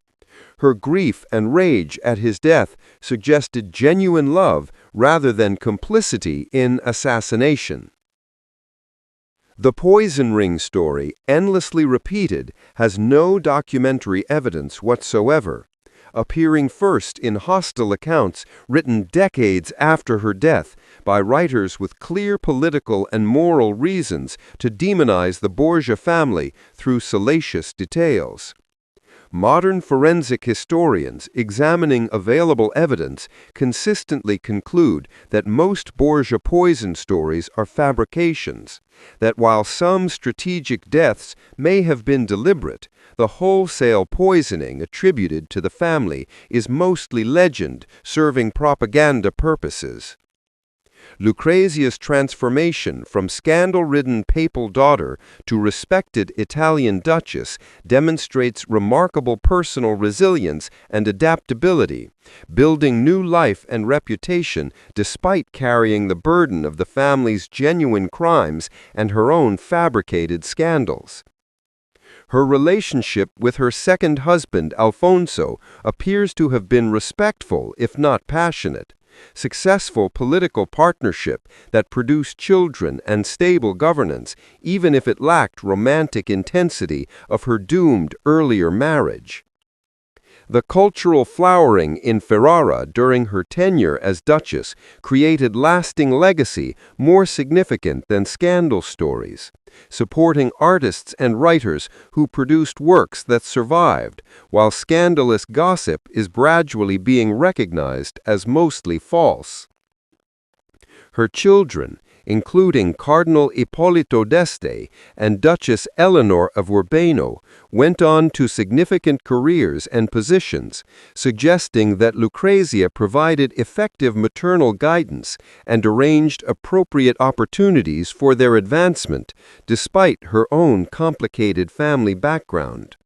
Her grief and rage at his death suggested genuine love rather than complicity in assassination. The poison ring story, endlessly repeated, has no documentary evidence whatsoever, appearing first in hostile accounts written decades after her death by writers with clear political and moral reasons to demonize the Borgia family through salacious details. Modern forensic historians examining available evidence consistently conclude that most Borgia poison stories are fabrications, that while some strategic deaths may have been deliberate, the wholesale poisoning attributed to the family is mostly legend serving propaganda purposes. Lucrezia's transformation from scandal-ridden papal daughter to respected Italian duchess demonstrates remarkable personal resilience and adaptability, building new life and reputation despite carrying the burden of the family's genuine crimes and her own fabricated scandals. Her relationship with her second husband, Alfonso, appears to have been respectful, if not passionate. Successful political partnership that produced children and stable governance, even if it lacked romantic intensity of her doomed earlier marriage. The cultural flowering in Ferrara during her tenure as Duchess created lasting legacy more significant than scandal stories, supporting artists and writers who produced works that survived, while scandalous gossip is gradually being recognized as mostly false. Her children, including Cardinal Ippolito d'Este and Duchess Eleanor of Urbino, went on to significant careers and positions, suggesting that Lucrezia provided effective maternal guidance and arranged appropriate opportunities for their advancement, despite her own complicated family background.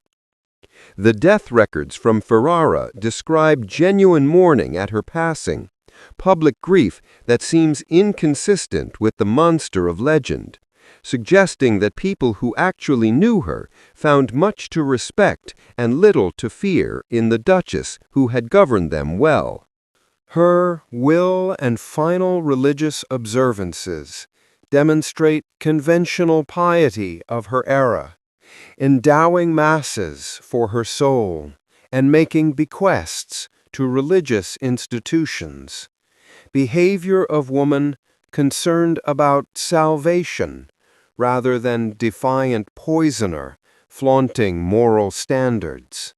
The death records from Ferrara describe genuine mourning at her passing, public grief that seems inconsistent with the monster of legend, suggesting that people who actually knew her found much to respect and little to fear in the Duchess who had governed them well. Her will and final religious observances demonstrate conventional piety of her era, endowing masses for her soul and making bequests to religious institutions. Behavior of woman concerned about salvation rather than defiant poisoner flaunting moral standards.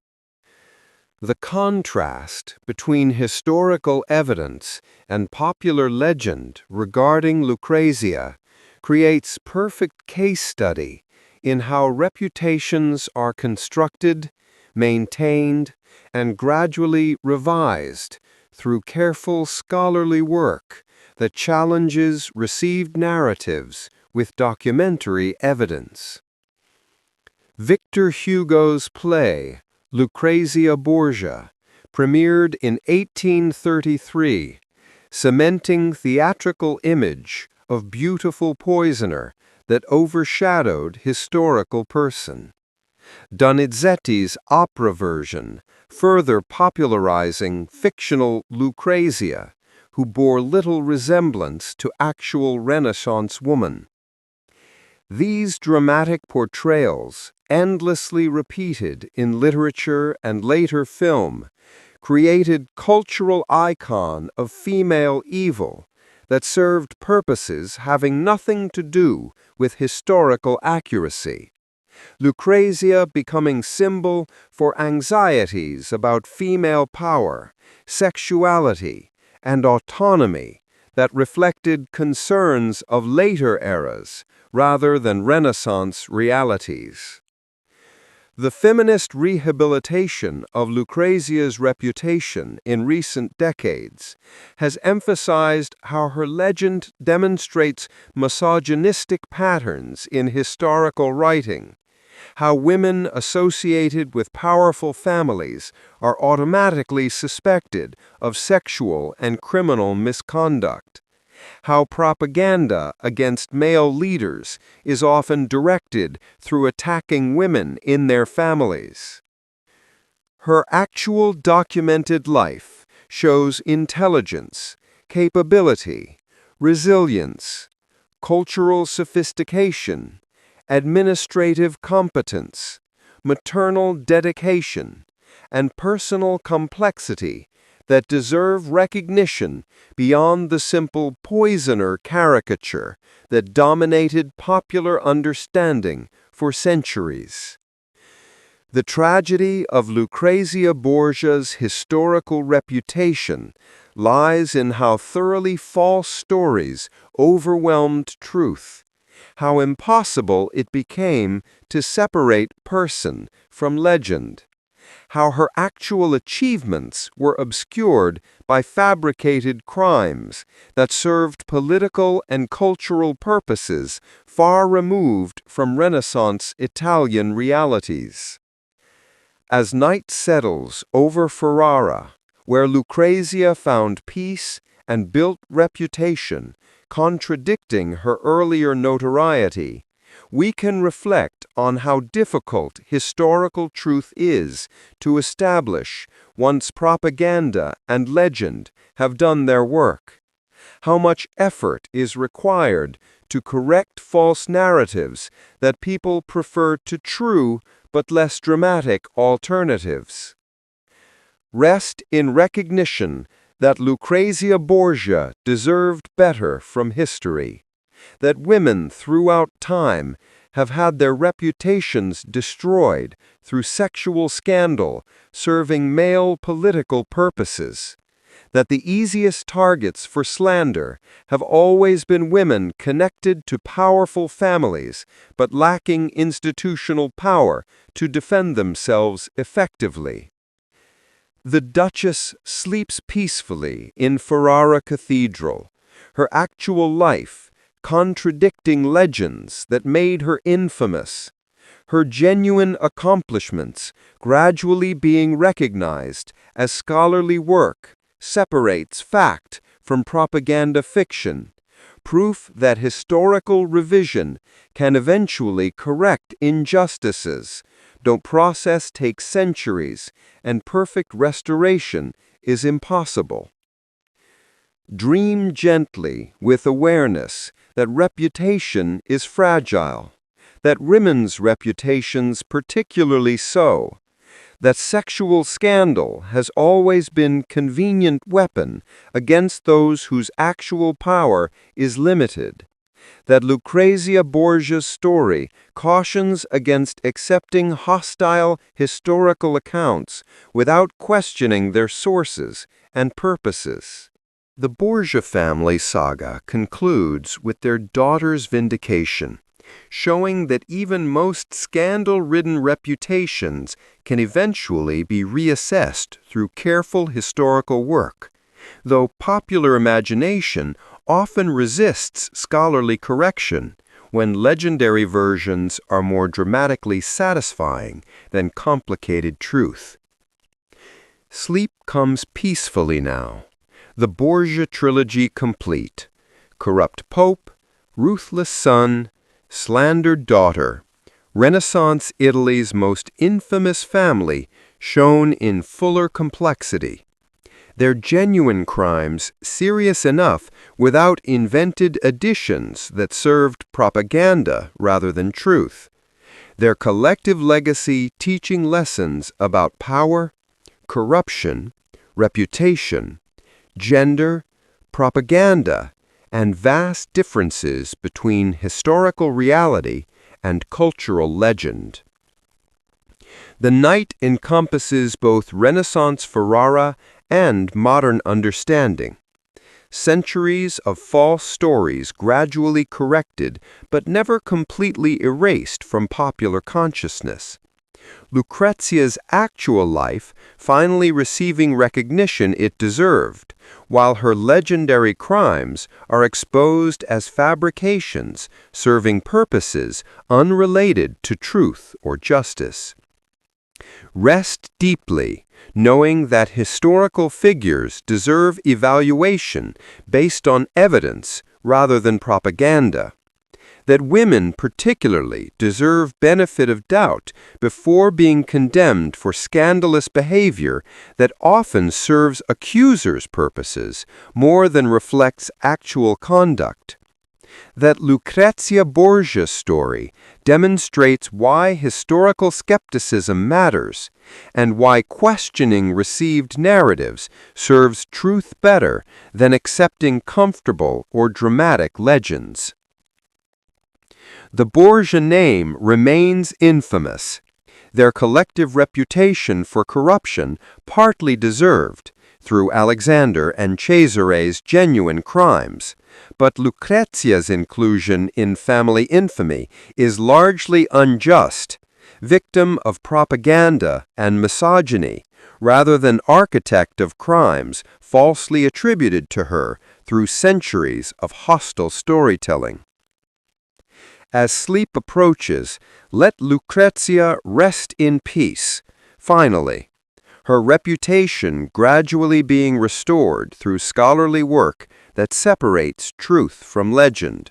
The contrast between historical evidence and popular legend regarding Lucrezia creates perfect case study in how reputations are constructed, maintained, and gradually revised through careful scholarly work that challenges received narratives with documentary evidence. Victor Hugo's play, Lucrezia Borgia, premiered in 1833, cementing theatrical image of beautiful poisoner that overshadowed historical person. Donizetti's opera version, further popularizing fictional Lucrezia, who bore little resemblance to actual Renaissance woman. These dramatic portrayals, endlessly repeated in literature and later film, created cultural icon of female evil that served purposes having nothing to do with historical accuracy. Lucrezia becoming symbol for anxieties about female power, sexuality, and autonomy that reflected concerns of later eras rather than Renaissance realities. The feminist rehabilitation of Lucrezia's reputation in recent decades has emphasized how her legend demonstrates misogynistic patterns in historical writing, how women associated with powerful families are automatically suspected of sexual and criminal misconduct, how propaganda against male leaders is often directed through attacking women in their families. Her actual documented life shows intelligence, capability, resilience, cultural sophistication, administrative competence, maternal dedication, and personal complexity that deserve recognition beyond the simple poisoner caricature that dominated popular understanding for centuries. The tragedy of Lucrezia Borgia's historical reputation lies in how thoroughly false stories overwhelmed truth, how impossible it became to separate person from legend, how her actual achievements were obscured by fabricated crimes that served political and cultural purposes far removed from Renaissance Italian realities. As night settles over Ferrara, where Lucrezia found peace and built reputation, contradicting her earlier notoriety, we can reflect on how difficult historical truth is to establish once propaganda and legend have done their work. How much effort is required to correct false narratives that people prefer to true but less dramatic alternatives. Rest in recognition that Lucrezia Borgia deserved better from history, that women throughout time have had their reputations destroyed through sexual scandal serving male political purposes, that the easiest targets for slander have always been women connected to powerful families but lacking institutional power to defend themselves effectively. The Duchess sleeps peacefully in Ferrara Cathedral, her actual life contradicting legends that made her infamous, her genuine accomplishments gradually being recognized as scholarly work separates fact from propaganda fiction, proof that historical revision can eventually correct injustices, though process takes centuries and perfect restoration is impossible. Dream gently with awareness that reputation is fragile, that women's reputations particularly so, that sexual scandal has always been a convenient weapon against those whose actual power is limited, that Lucrezia Borgia's story cautions against accepting hostile historical accounts without questioning their sources and purposes. The Borgia family saga concludes with their daughter's vindication, showing that even most scandal-ridden reputations can eventually be reassessed through careful historical work, though popular imagination often resists scholarly correction when legendary versions are more dramatically satisfying than complicated truth. Sleep comes peacefully now. The Borgia trilogy complete. Corrupt Pope, ruthless son, slandered daughter, Renaissance Italy's most infamous family shown in fuller complexity. Their genuine crimes serious enough without invented additions that served propaganda rather than truth. Their collective legacy teaching lessons about power, corruption, reputation, gender, propaganda, and vast differences between historical reality and cultural legend. The night encompasses both Renaissance Ferrara and modern understanding. Centuries of false stories gradually corrected but never completely erased from popular consciousness. Lucrezia's actual life finally receiving recognition it deserved, while her legendary crimes are exposed as fabrications serving purposes unrelated to truth or justice. Rest deeply, knowing that historical figures deserve evaluation based on evidence rather than propaganda, that women particularly deserve benefit of doubt before being condemned for scandalous behavior that often serves accusers' purposes more than reflects actual conduct, that Lucrezia Borgia's story demonstrates why historical skepticism matters and why questioning received narratives serves truth better than accepting comfortable or dramatic legends. The Borgia name remains infamous, their collective reputation for corruption partly deserved through Alexander and Cesare's genuine crimes, but Lucrezia's inclusion in family infamy is largely unjust, victim of propaganda and misogyny, rather than architect of crimes falsely attributed to her through centuries of hostile storytelling. As sleep approaches, let Lucrezia rest in peace, finally, her reputation gradually being restored through scholarly work that separates truth from legend,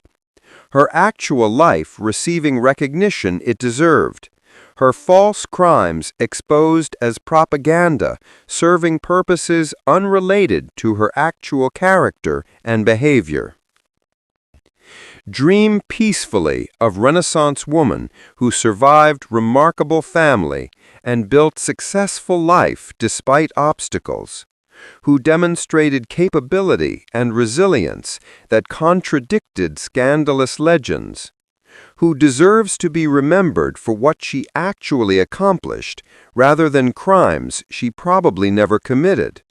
her actual life receiving recognition it deserved, her false crimes exposed as propaganda serving purposes unrelated to her actual character and behavior. Dream peacefully of Renaissance woman who survived remarkable family and built successful life despite obstacles, who demonstrated capability and resilience that contradicted scandalous legends, who deserves to be remembered for what she actually accomplished rather than crimes she probably never committed,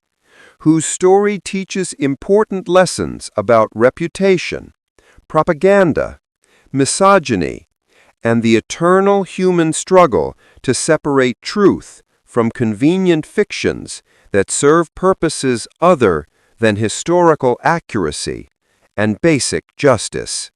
whose story teaches important lessons about reputation, propaganda, misogyny, and the eternal human struggle to separate truth from convenient fictions that serve purposes other than historical accuracy and basic justice.